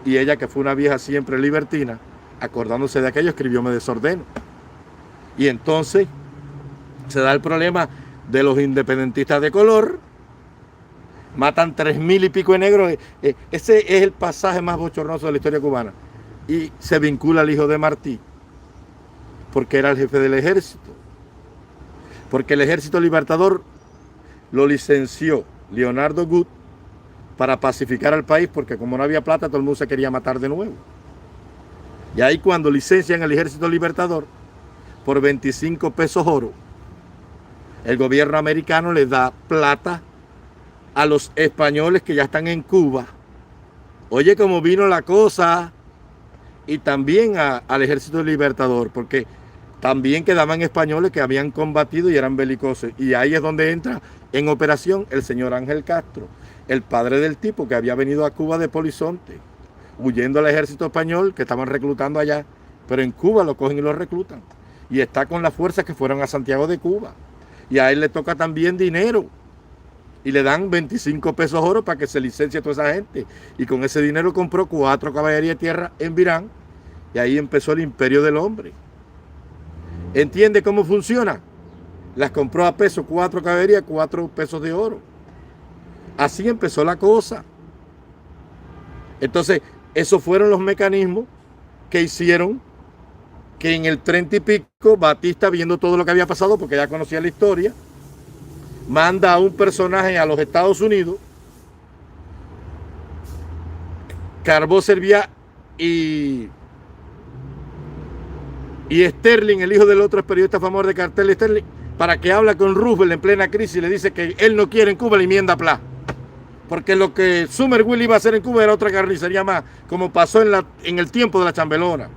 [SPEAKER 1] Y ella, que fue una vieja siempre libertina, acordándose de aquello, escribió Me desordeno. Y entonces se da el problema de los independentistas de color. Matan 3,000 y pico de negros. Ese es el pasaje más bochornoso de la historia cubana. Y se vincula al hijo de Martí, porque era el jefe del ejército. Porque el ejército libertador lo licenció Leonardo Good para pacificar al país, porque como no había plata, todo el mundo se quería matar de nuevo. Y ahí cuando licencian el ejército libertador por 25 pesos oro, el gobierno americano les da plata a los españoles que ya están en Cuba. Oye, cómo vino la cosa. Y también al ejército libertador, porque también quedaban españoles que habían combatido y eran belicosos. Y ahí es donde entra en operación el señor Ángel Castro, el padre del tipo que había venido a Cuba de Polizonte, huyendo al ejército español que estaban reclutando allá, pero en Cuba lo cogen y lo reclutan. y está con las fuerzas que fueron a Santiago de Cuba. Y a él le toca también dinero. Y le dan 25 pesos oro para que se licencie a toda esa gente. Y con ese dinero compró 4 caballerías de tierra en Virán. Y ahí empezó el imperio del hombre. ¿Entiende cómo funciona? Las compró a peso, 4 caballerías, 4 pesos de oro. Así empezó la cosa. Entonces, esos fueron los mecanismos que hicieron que en el 30 y pico, Batista, viendo todo lo que había pasado, porque ya conocía la historia, manda a un personaje a los Estados Unidos, Carbó Serviá y Sterling, el hijo del otro periodista famoso de cartel, Sterling, para que habla con Roosevelt en plena crisis y le dice que él no quiere en Cuba la enmienda Pla. Porque lo que Somerville iba a hacer en Cuba era otra carnicería más, como pasó en el tiempo de la Chambelona,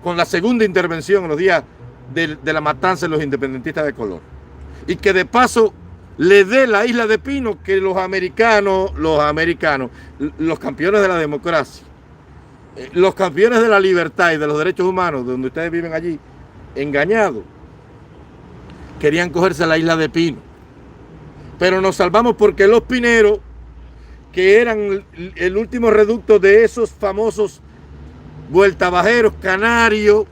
[SPEAKER 1] con la segunda intervención en los días de la matanza de los independentistas de color. Y que de paso le dé la isla de Pino, que los americanos, los campeones de la democracia, los campeones de la libertad y de los derechos humanos, donde ustedes viven allí, engañados, querían cogerse la isla de Pino. Pero nos salvamos porque los pineros, que eran el último reducto de esos famosos vueltabajeros canarios,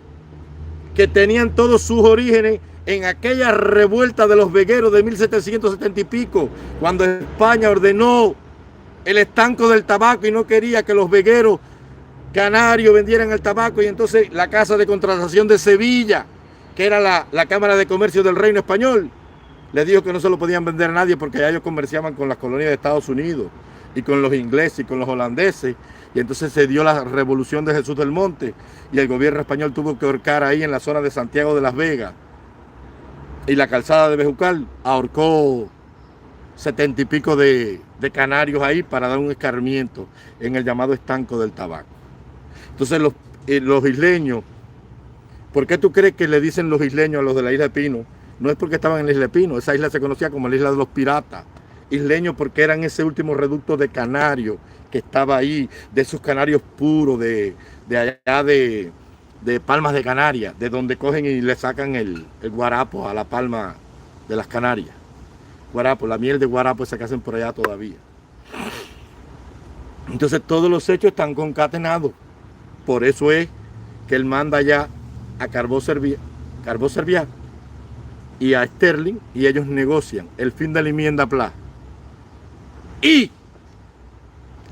[SPEAKER 1] que tenían todos sus orígenes en aquella revuelta de los vegueros de 1770 y pico, cuando España ordenó el estanco del tabaco y no quería que los vegueros canarios vendieran el tabaco, y entonces la Casa de Contratación de Sevilla, que era la Cámara de Comercio del Reino Español, les dijo que no se lo podían vender a nadie porque ya ellos comerciaban con las colonias de Estados Unidos y con los ingleses y con los holandeses. Y entonces se dio la revolución de Jesús del Monte y el gobierno español tuvo que ahorcar ahí en la zona de Santiago de las Vegas. Y la calzada de Bejucal ahorcó 70 y pico de canarios ahí para dar un escarmiento en el llamado estanco del tabaco. Entonces los isleños, ¿por qué tú crees que le dicen los isleños a los de la isla de Pino? No es porque estaban en la isla de Pino, esa isla se conocía como la isla de los piratas. Isleños porque eran ese último reducto de canarios que estaba ahí, de esos canarios puros, de allá de Palmas de Canarias, de donde cogen y le sacan el guarapo a la palma de las Canarias. Guarapo, la miel de guarapo esa que hacen por allá todavía. Entonces todos los hechos están concatenados. Por eso es que él manda ya a Carbó Serviá y a Sterling, y ellos negocian el fin de la enmienda Pla y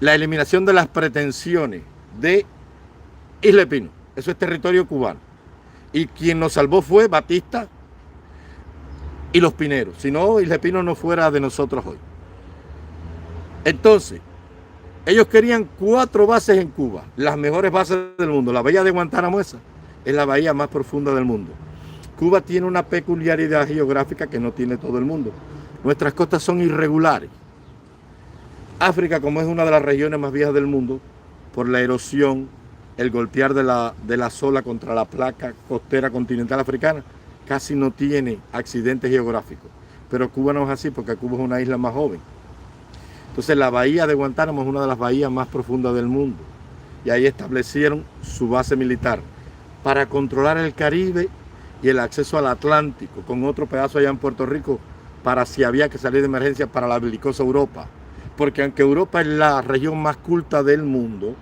[SPEAKER 1] la eliminación de las pretensiones de Isla de Pino. Eso es territorio cubano. Y quien nos salvó fue Batista y los pineros. Si no, Isla de Pino no fuera de nosotros hoy. Entonces, ellos querían 4 bases en Cuba, las mejores bases del mundo. La bahía de Guantánamo, esa es la bahía más profunda del mundo. Cuba tiene una peculiaridad geográfica que no tiene todo el mundo. Nuestras costas son irregulares. África, como es una de las regiones más viejas del mundo, por la erosión, el golpear de la sola contra la placa costera continental africana, casi no tiene accidentes geográficos. Pero Cuba no es así, porque Cuba es una isla más joven. Entonces la bahía de Guantánamo es una de las bahías más profundas del mundo. Y ahí establecieron su base militar para controlar el Caribe y el acceso al Atlántico, con otro pedazo allá en Puerto Rico, para si había que salir de emergencia para la belicosa Europa. Porque aunque Europa es la región más culta del mundo,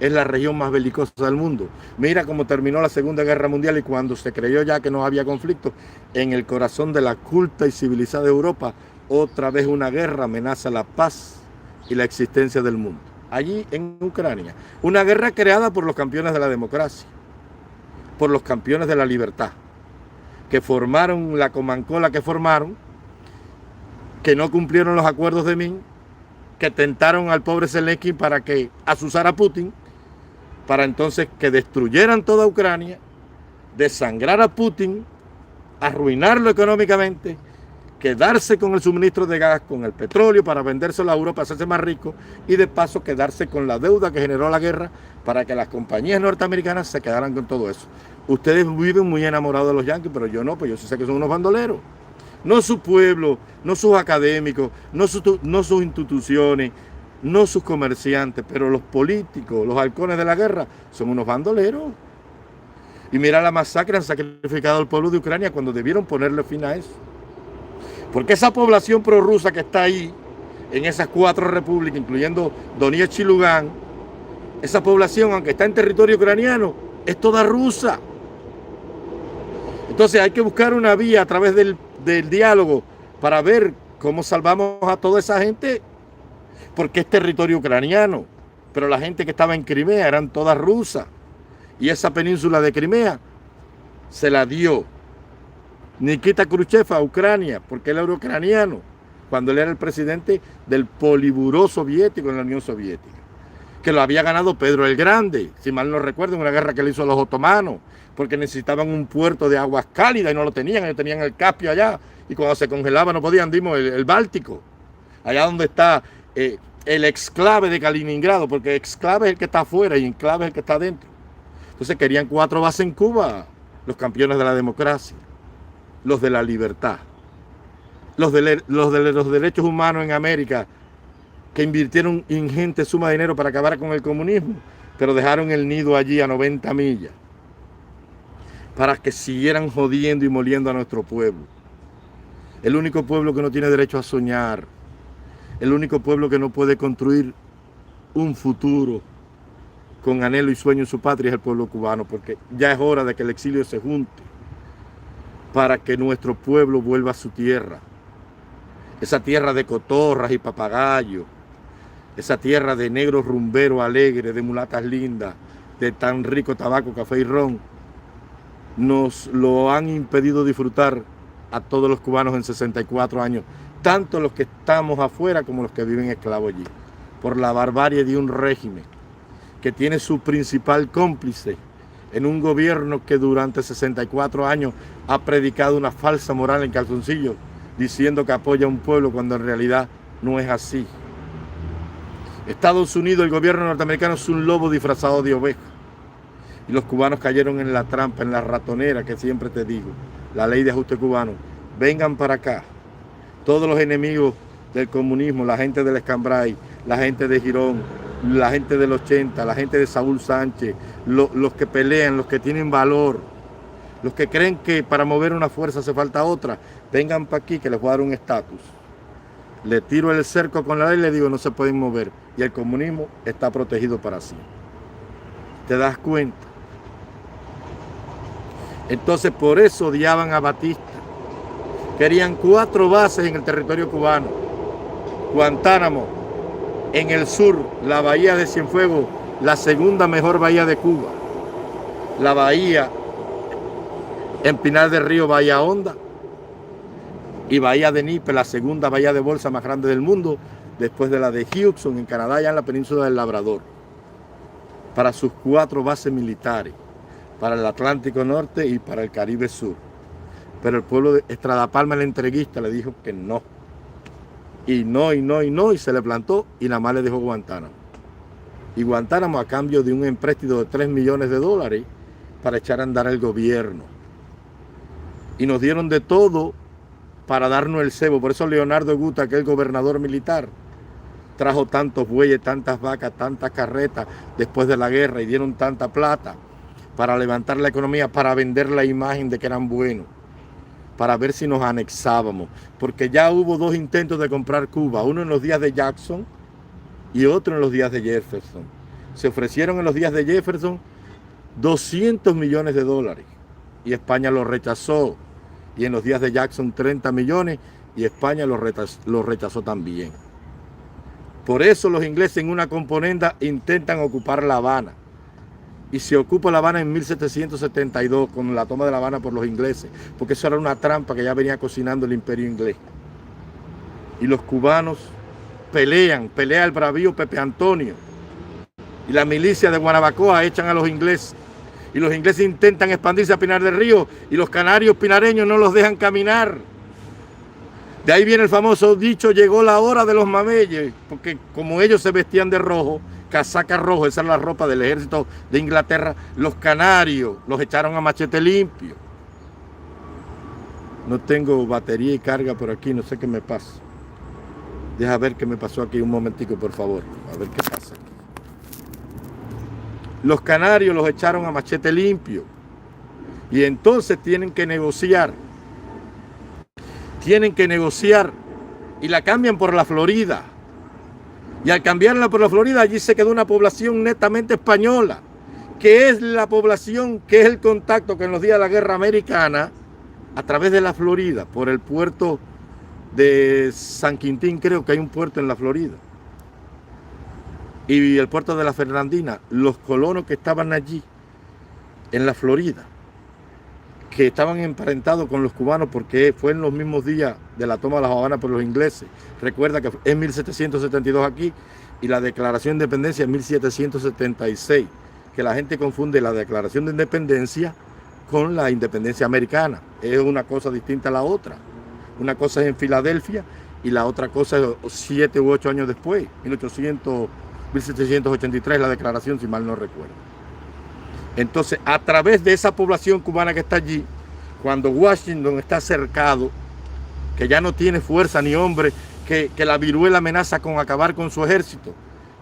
[SPEAKER 1] es la región más belicosa del mundo. Mira cómo terminó la Segunda Guerra Mundial, y cuando se creyó ya que no había conflicto, en el corazón de la culta y civilizada Europa, otra vez una guerra amenaza la paz y la existencia del mundo. Allí en Ucrania, una guerra creada por los campeones de la democracia, por los campeones de la libertad, que formaron la comancola que formaron, que no cumplieron los acuerdos de Minsk, que tentaron al pobre Zelensky para que azuzara a Putin, para entonces que destruyeran toda Ucrania, desangrar a Putin, arruinarlo económicamente, quedarse con el suministro de gas, con el petróleo para vendérselo a Europa, hacerse más rico, y de paso quedarse con la deuda que generó la guerra para que las compañías norteamericanas se quedaran con todo eso. Ustedes viven muy enamorados de los yanquis, pero yo no, pues yo sí sé que son unos bandoleros. No su pueblo, no sus académicos, no sus instituciones, no sus comerciantes, pero los políticos, los halcones de la guerra, son unos bandoleros. Y mira la masacre, han sacrificado al pueblo de Ucrania cuando debieron ponerle fin a eso. Porque esa población prorrusa que está ahí, en esas 4 repúblicas, incluyendo Donetsk y Lugansk, esa población, aunque está en territorio ucraniano, es toda rusa. Entonces hay que buscar una vía a través del diálogo para ver cómo salvamos a toda esa gente, porque es territorio ucraniano, pero la gente que estaba en Crimea eran todas rusas, y esa península de Crimea se la dio Nikita Khrushchev a Ucrania, porque él era ucraniano, cuando él era el presidente del Poliburó soviético en la Unión Soviética, que lo había ganado Pedro el Grande, si mal no recuerdo, en una guerra que le hizo a los otomanos, porque necesitaban un puerto de aguas cálidas y no lo tenían, ellos tenían el Caspio allá, y cuando se congelaba no podían, dimos el Báltico, allá donde está el exclave de Kaliningrado, porque exclave es el que está afuera y enclave es el que está adentro. Entonces querían 4 bases en Cuba, los campeones de la democracia, los de la libertad, los de los derechos humanos en América, que invirtieron ingente suma de dinero para acabar con el comunismo, pero dejaron el nido allí a 90 millas, para que siguieran jodiendo y moliendo a nuestro pueblo. El único pueblo que no tiene derecho a soñar, el único pueblo que no puede construir un futuro con anhelo y sueño en su patria es el pueblo cubano, porque ya es hora de que el exilio se junte para que nuestro pueblo vuelva a su tierra, esa tierra de cotorras y papagayos, esa tierra de negros rumberos alegres, de mulatas lindas, de tan rico tabaco, café y ron. Nos lo han impedido disfrutar a todos los cubanos en 64 años, tanto los que estamos afuera como los que viven esclavos allí, por la barbarie de un régimen que tiene su principal cómplice en un gobierno que durante 64 años ha predicado una falsa moral en calzoncillo, diciendo que apoya a un pueblo cuando en realidad no es así. Estados Unidos, el gobierno norteamericano, es un lobo disfrazado de oveja. Y los cubanos cayeron en la trampa, en la ratonera que siempre te digo, la ley de ajuste cubano. Vengan para acá. Todos los enemigos del comunismo, la gente del Escambray, la gente de Girón, la gente del 80, la gente de Saúl Sánchez, los que pelean, los que tienen valor, los que creen que para mover una fuerza hace falta otra, vengan para aquí que les voy a dar un estatus. Le tiro el cerco con la ley y le digo no se pueden mover. Y el comunismo está protegido para siempre. ¿Te das cuenta? Entonces por eso odiaban a Batista. Querían 4 bases en el territorio cubano. Guantánamo, en el sur, la bahía de Cienfuegos, la segunda mejor bahía de Cuba. La bahía en Pinar del Río, Bahía Honda. Y Bahía de Nipe, la segunda bahía de bolsa más grande del mundo, después de la de Hudson en Canadá, ya en la península del Labrador, para sus 4 bases militares, para el Atlántico Norte y para el Caribe Sur. Pero el pueblo de Estrada Palma, el entreguista, le dijo que no. Y no, y no, y no, y se le plantó y nada más le dejó Guantánamo. Y Guantánamo a cambio de un empréstito de $3 millones para echar a andar el gobierno. Y nos dieron de todo para darnos el cebo. Por eso Leonardo Guta, que es el gobernador militar, trajo tantos bueyes, tantas vacas, tantas carretas después de la guerra y dieron tanta plata para levantar la economía, para vender la imagen de que eran buenos, para ver si nos anexábamos. Porque ya hubo 2 intentos de comprar Cuba, uno en los días de Jackson y otro en los días de Jefferson. Se ofrecieron en los días de Jefferson $200 millones y España lo rechazó. Y en los días de Jackson 30 millones y España lo rechazó también. Por eso los ingleses en una componenda intentan ocupar La Habana. Y se ocupa La Habana en 1772 con la toma de La Habana por los ingleses, porque eso era una trampa que ya venía cocinando el imperio inglés. Y los cubanos pelea el bravío Pepe Antonio. Y la milicia de Guanabacoa echan a los ingleses. Y los ingleses intentan expandirse a Pinar del Río y los canarios pinareños no los dejan caminar. De ahí viene el famoso dicho, llegó la hora de los mameyes, porque como ellos se vestían de rojo, casaca rojo, esa es la ropa del ejército de Inglaterra, los canarios los echaron a machete limpio. No tengo batería y carga por aquí, no sé qué me pasa. Deja ver qué me pasó aquí un momentico, por favor, a ver qué pasa aquí. Los canarios los echaron a machete limpio. Y entonces tienen que negociar. Y la cambian por la Florida. Y al cambiarla por la Florida, allí se quedó una población netamente española, que es la población, que es el contacto que en los días de la guerra americana, a través de la Florida, por el puerto de San Quintín, creo que hay un puerto en la Florida, y el puerto de la Fernandina, los colonos que estaban allí, en la Florida, que estaban emparentados con los cubanos porque fue en los mismos días de la toma de La Habana por los ingleses. Recuerda que es 1772 aquí y la Declaración de Independencia es 1776, que la gente confunde la Declaración de Independencia con la independencia americana. Es una cosa distinta a la otra. Una cosa es en Filadelfia y la otra cosa es 7 u 8 años después, 1783, la declaración, si mal no recuerdo. Entonces, a través de esa población cubana que está allí, cuando Washington está cercado, que ya no tiene fuerza ni hombre, que la viruela amenaza con acabar con su ejército,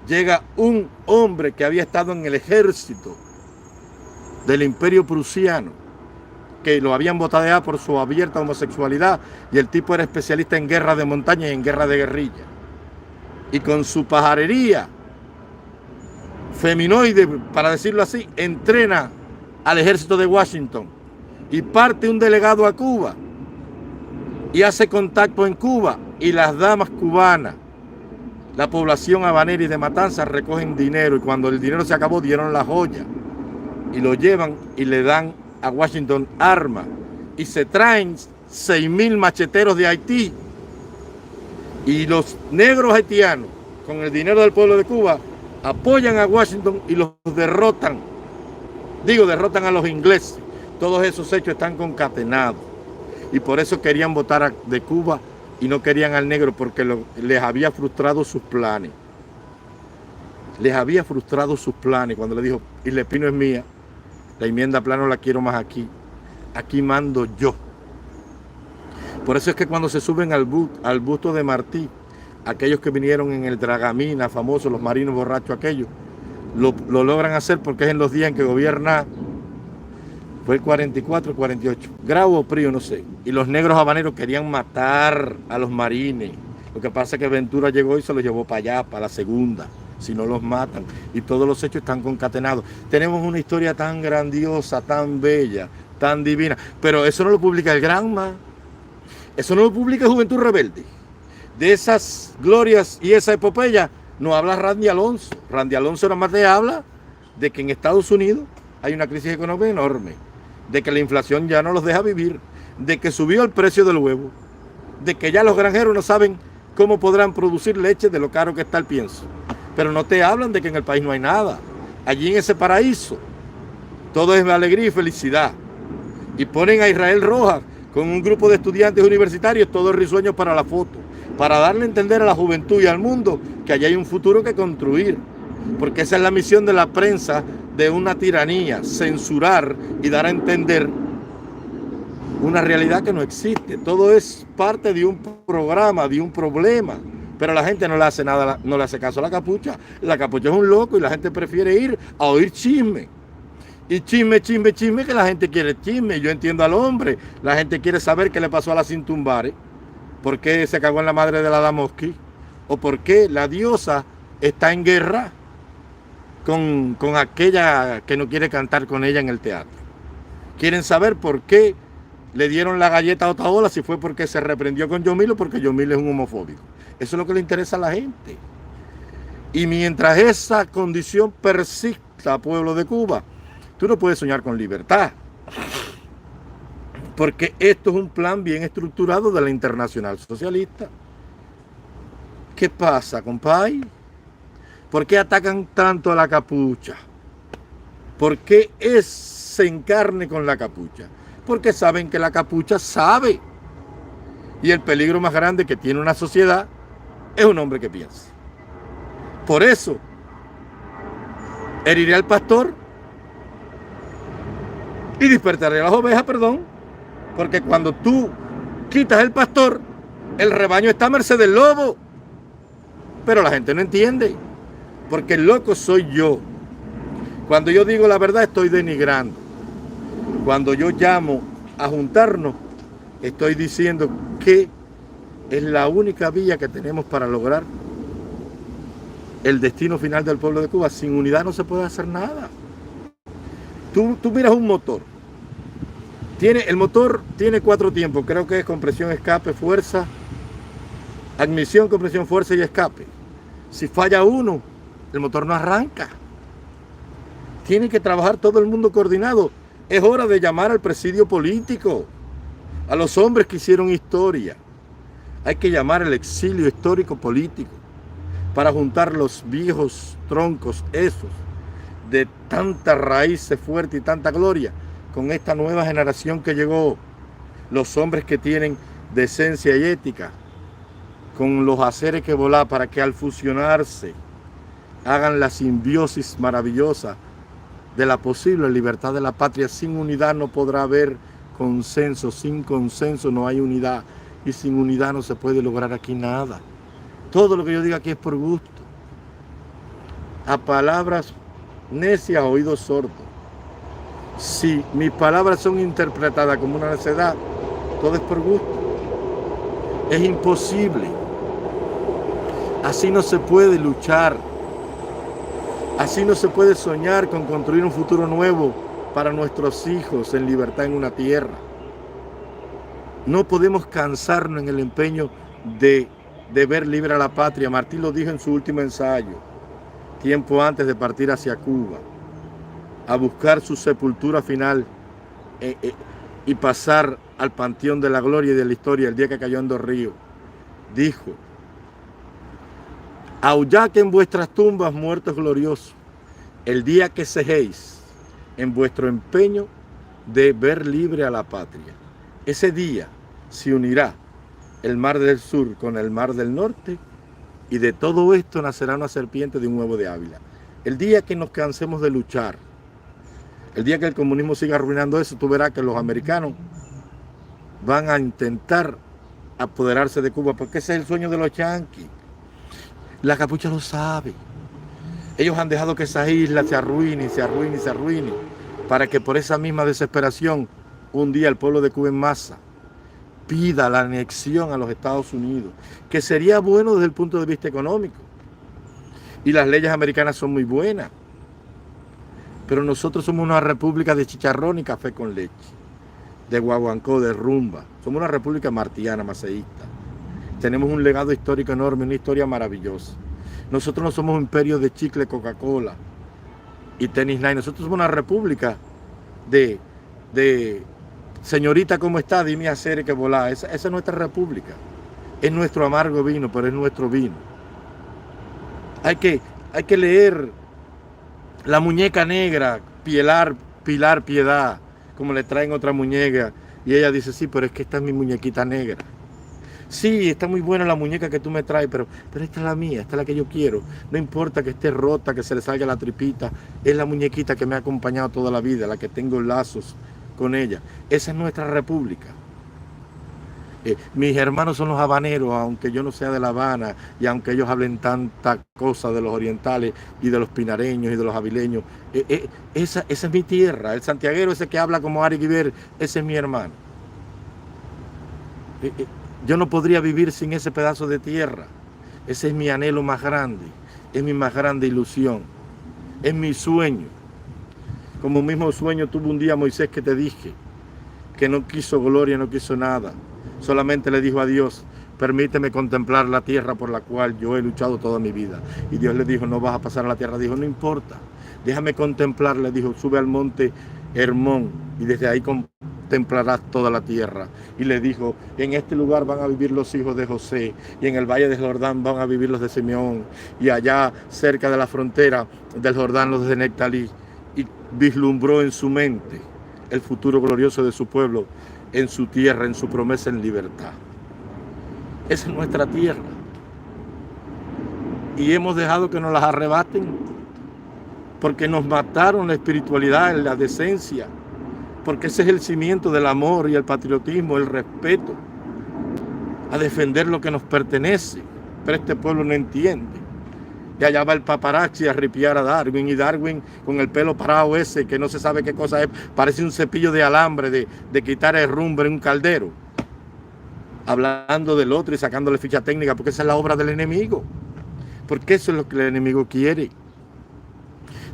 [SPEAKER 1] llega un hombre que había estado en el ejército del Imperio Prusiano, que lo habían botadeado por su abierta homosexualidad, y el tipo era especialista en guerra de montaña y en guerra de guerrilla. Y con su pajarería feminoide, para decirlo así, entrena al ejército de Washington y parte un delegado a Cuba y hace contacto en Cuba, y las damas cubanas, la población habanera y de Matanzas recogen dinero, y cuando el dinero se acabó dieron la joya y lo llevan y le dan a Washington armas, y se traen 6.000 macheteros de Haití, y los negros haitianos con el dinero del pueblo de Cuba apoyan a Washington y los derrotan. Derrotan a los ingleses. Todos esos hechos están concatenados. Y por eso querían votar de Cuba y no querían al negro, porque les había frustrado sus planes. Les había frustrado sus planes cuando le dijo, Isla Espino es mía, la enmienda plano la quiero más aquí. Aquí mando yo. Por eso es que cuando se suben al busto de Martí, aquellos que vinieron en el Dragamina famoso, los marinos borrachos aquellos, lo logran hacer porque es en los días en que gobierna, fue el 44, 48, Grau o Prío, no sé. Y los negros habaneros querían matar a los marines. Lo que pasa es que Ventura llegó y se los llevó para allá, para la segunda, si no los matan. Y todos los hechos están concatenados. Tenemos una historia tan grandiosa, tan bella, tan divina, pero eso no lo publica el Granma, eso no lo publica Juventud Rebelde. De esas glorias y esa epopeya no habla Randy Alonso. Randy Alonso nada más te habla de que en Estados Unidos hay una crisis económica enorme, de que la inflación ya no los deja vivir, de que subió el precio del huevo, de que ya los granjeros no saben cómo podrán producir leche de lo caro que está el pienso. Pero no te hablan de que en el país no hay nada. Allí en ese paraíso todo es alegría y felicidad. Y ponen a Israel Rojas con un grupo de estudiantes universitarios, todos risueños para la foto, para darle a entender a la juventud y al mundo que allá hay un futuro que construir. Porque esa es la misión de la prensa, de una tiranía, censurar y dar a entender una realidad que no existe. Todo es parte de un programa, de un problema. Pero la gente no le hace nada, no le hace caso a la capucha. La capucha es un loco y la gente prefiere ir a oír chisme. Y chisme, que la gente quiere chisme. Yo entiendo al hombre. La gente quiere saber qué le pasó a la Cintumbare. ¿Por qué se cagó en la madre de la Damoski? ¿O por qué la diosa está en guerra con aquella que no quiere cantar con ella en el teatro? Quieren saber por qué le dieron la galleta a Otaola, si fue porque se reprendió con Yomil o porque Yomil es un homofóbico. Eso es lo que le interesa a la gente. Y mientras esa condición persista, pueblo de Cuba, tú no puedes soñar con libertad. Porque esto es un plan bien estructurado de la Internacional Socialista. ¿Qué pasa, compay? ¿Por qué atacan tanto a la capucha? ¿Por qué se encarne con la capucha? Porque saben que la capucha sabe. Y el peligro más grande que tiene una sociedad es un hombre que piensa. Por eso, heriré al pastor y despertaré a las ovejas, porque cuando tú quitas el pastor, el rebaño está a merced del lobo. Pero la gente no entiende, porque el loco soy yo. Cuando yo digo la verdad estoy denigrando. Cuando yo llamo a juntarnos, estoy diciendo que es la única vía que tenemos para lograr el destino final del pueblo de Cuba. Sin unidad no se puede hacer nada. Tú miras un motor. El motor tiene 4 tiempos, creo que es compresión, escape, fuerza, admisión, compresión, fuerza y escape. Si falla uno, el motor no arranca. Tiene que trabajar todo el mundo coordinado. Es hora de llamar al presidio político, a los hombres que hicieron historia. Hay que llamar al exilio histórico político para juntar los viejos troncos esos de tanta raíz fuerte y tanta gloria con esta nueva generación que llegó, los hombres que tienen decencia y ética, con los haceres que volar, para que al fusionarse hagan la simbiosis maravillosa de la posible libertad de la patria. Sin unidad no podrá haber consenso, sin consenso no hay unidad, y sin unidad no se puede lograr aquí nada. Todo lo que yo diga aquí es por gusto. A palabras necias, oídos sordos. Si mis palabras son interpretadas como una necedad, todo es por gusto. Es imposible. Así no se puede luchar. Así no se puede soñar con construir un futuro nuevo para nuestros hijos en libertad en una tierra. No podemos cansarnos en el empeño de ver libre a la patria. Martí lo dijo en su último ensayo, tiempo antes de partir hacia Cuba, a buscar su sepultura final y pasar al panteón de la gloria y de la historia el día que cayó en Dos Ríos. Dijo: aullad en vuestras tumbas, muertos gloriosos, el día que cejéis en vuestro empeño de ver libre a la patria. Ese día se unirá el mar del sur con el mar del norte, y de todo esto nacerá una serpiente de un huevo de Ávila. El día que nos cansemos de luchar, el día que el comunismo siga arruinando eso, tú verás que los americanos van a intentar apoderarse de Cuba, porque ese es el sueño de los yanquis. La capucha lo sabe. Ellos han dejado que esa isla se arruine, se arruine, se arruine, para que por esa misma desesperación, un día el pueblo de Cuba en masa pida la anexión a los Estados Unidos, que sería bueno desde el punto de vista económico. Y las leyes americanas son muy buenas. Pero nosotros somos una república de chicharrón y café con leche, de guaguancó, de rumba. Somos una república martiana, maceísta. Tenemos un legado histórico enorme, una historia maravillosa. Nosotros no somos un imperio de chicle, Coca-Cola y tenis night. Nosotros somos una república de señorita, ¿cómo está? Dime hacer que volar. Esa es nuestra república. Es nuestro amargo vino, pero es nuestro vino. Hay que leer La muñeca negra, Pilar Piedad, como le traen otra muñeca. Y ella dice: sí, pero es que esta es mi muñequita negra. Sí, está muy buena la muñeca que tú me traes, pero esta es la mía, esta es la que yo quiero. No importa que esté rota, que se le salga la tripita, es la muñequita que me ha acompañado toda la vida, la que tengo lazos con ella. Esa es nuestra república. Mis hermanos son los habaneros, aunque yo no sea de La Habana, y aunque ellos hablen tanta cosa de los orientales y de los pinareños y de los avileños. Esa es mi tierra. El santiaguero ese que habla como Ari Guiber, ese es mi hermano. Yo no podría vivir sin ese pedazo de tierra. Ese es mi anhelo más grande, es mi más grande ilusión, es mi sueño. Como mismo sueño tuvo un día Moisés, que te dije, que no quiso gloria, no quiso nada. Solamente le dijo a Dios: permíteme contemplar la tierra por la cual yo he luchado toda mi vida. Y Dios le dijo: no vas a pasar a la tierra. Dijo: no importa, déjame contemplar. Le dijo: sube al monte Hermón y desde ahí contemplarás toda la tierra. Y le dijo: en este lugar van a vivir los hijos de José, y en el valle del Jordán van a vivir los de Simeón, y allá cerca de la frontera del Jordán los de Nectalí. Y vislumbró en su mente el futuro glorioso de su pueblo, en su tierra, en su promesa en libertad. Esa es nuestra tierra. Y hemos dejado que nos las arrebaten, porque nos mataron la espiritualidad, la decencia, porque ese es el cimiento del amor y el patriotismo, el respeto, a defender lo que nos pertenece. Pero este pueblo no entiende. Y allá va el paparazzi a ripiar a Darwin, y Darwin con el pelo parado ese, que no se sabe qué cosa es, parece un cepillo de alambre de quitar el rumbre en un caldero, hablando del otro y sacándole ficha técnica, porque esa es la obra del enemigo, porque eso es lo que el enemigo quiere,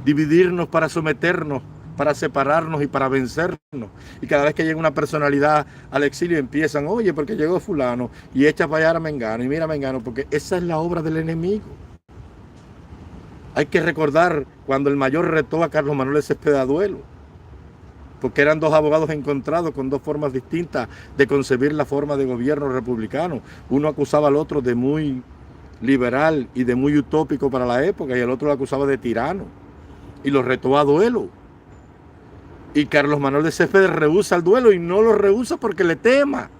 [SPEAKER 1] dividirnos para someternos, para separarnos y para vencernos. Y cada vez que llega una personalidad al exilio empiezan, oye, porque llegó fulano, y echa para allá a Mengano, y mira a Mengano, porque esa es la obra del enemigo. Hay que recordar cuando el mayor retó a Carlos Manuel de Céspedes a duelo, porque eran dos abogados encontrados con dos formas distintas de concebir la forma de gobierno republicano. Uno acusaba al otro de muy liberal y de muy utópico para la época, y el otro lo acusaba de tirano, y lo retó a duelo. Y Carlos Manuel de Céspedes rehúsa el duelo, y no lo rehúsa porque le tema.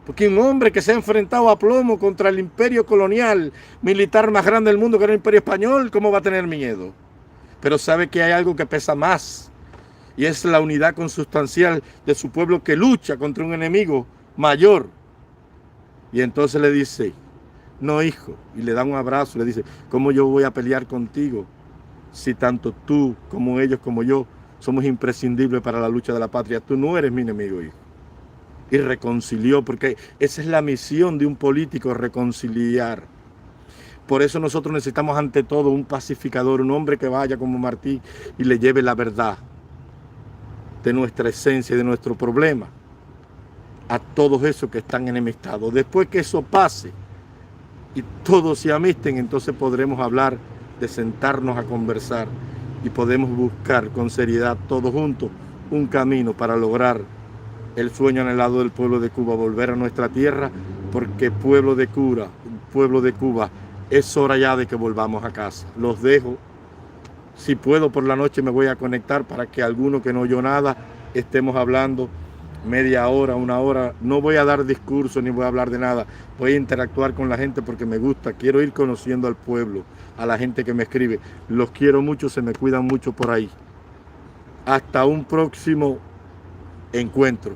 [SPEAKER 1] Porque un hombre que se ha enfrentado a plomo contra el imperio colonial militar más grande del mundo, que era el imperio español, ¿cómo va a tener miedo? Pero sabe que hay algo que pesa más, y es la unidad consustancial de su pueblo que lucha contra un enemigo mayor. Y entonces le dice, no, hijo, y le da un abrazo, le dice, ¿cómo yo voy a pelear contigo si tanto tú como ellos como yo somos imprescindibles para la lucha de la patria? Tú no eres mi enemigo, hijo. Y reconcilió, porque esa es la misión de un político, reconciliar. Por eso nosotros necesitamos ante todo un pacificador, un hombre que vaya como Martí y le lleve la verdad de nuestra esencia y de nuestro problema a todos esos que están enemistados. Después que eso pase y todos se amisten, entonces podremos hablar de sentarnos a conversar y podemos buscar con seriedad todos juntos un camino para lograr el sueño anhelado del pueblo de Cuba, volver a nuestra tierra, porque pueblo de Cuba, es hora ya de que volvamos a casa. Los dejo. Si puedo por la noche me voy a conectar para que alguno que no oyó nada estemos hablando media hora, una hora. No voy a dar discurso ni voy a hablar de nada. Voy a interactuar con la gente porque me gusta. Quiero ir conociendo al pueblo, a la gente que me escribe. Los quiero mucho, se me cuidan mucho por ahí. Hasta un próximo encuentro.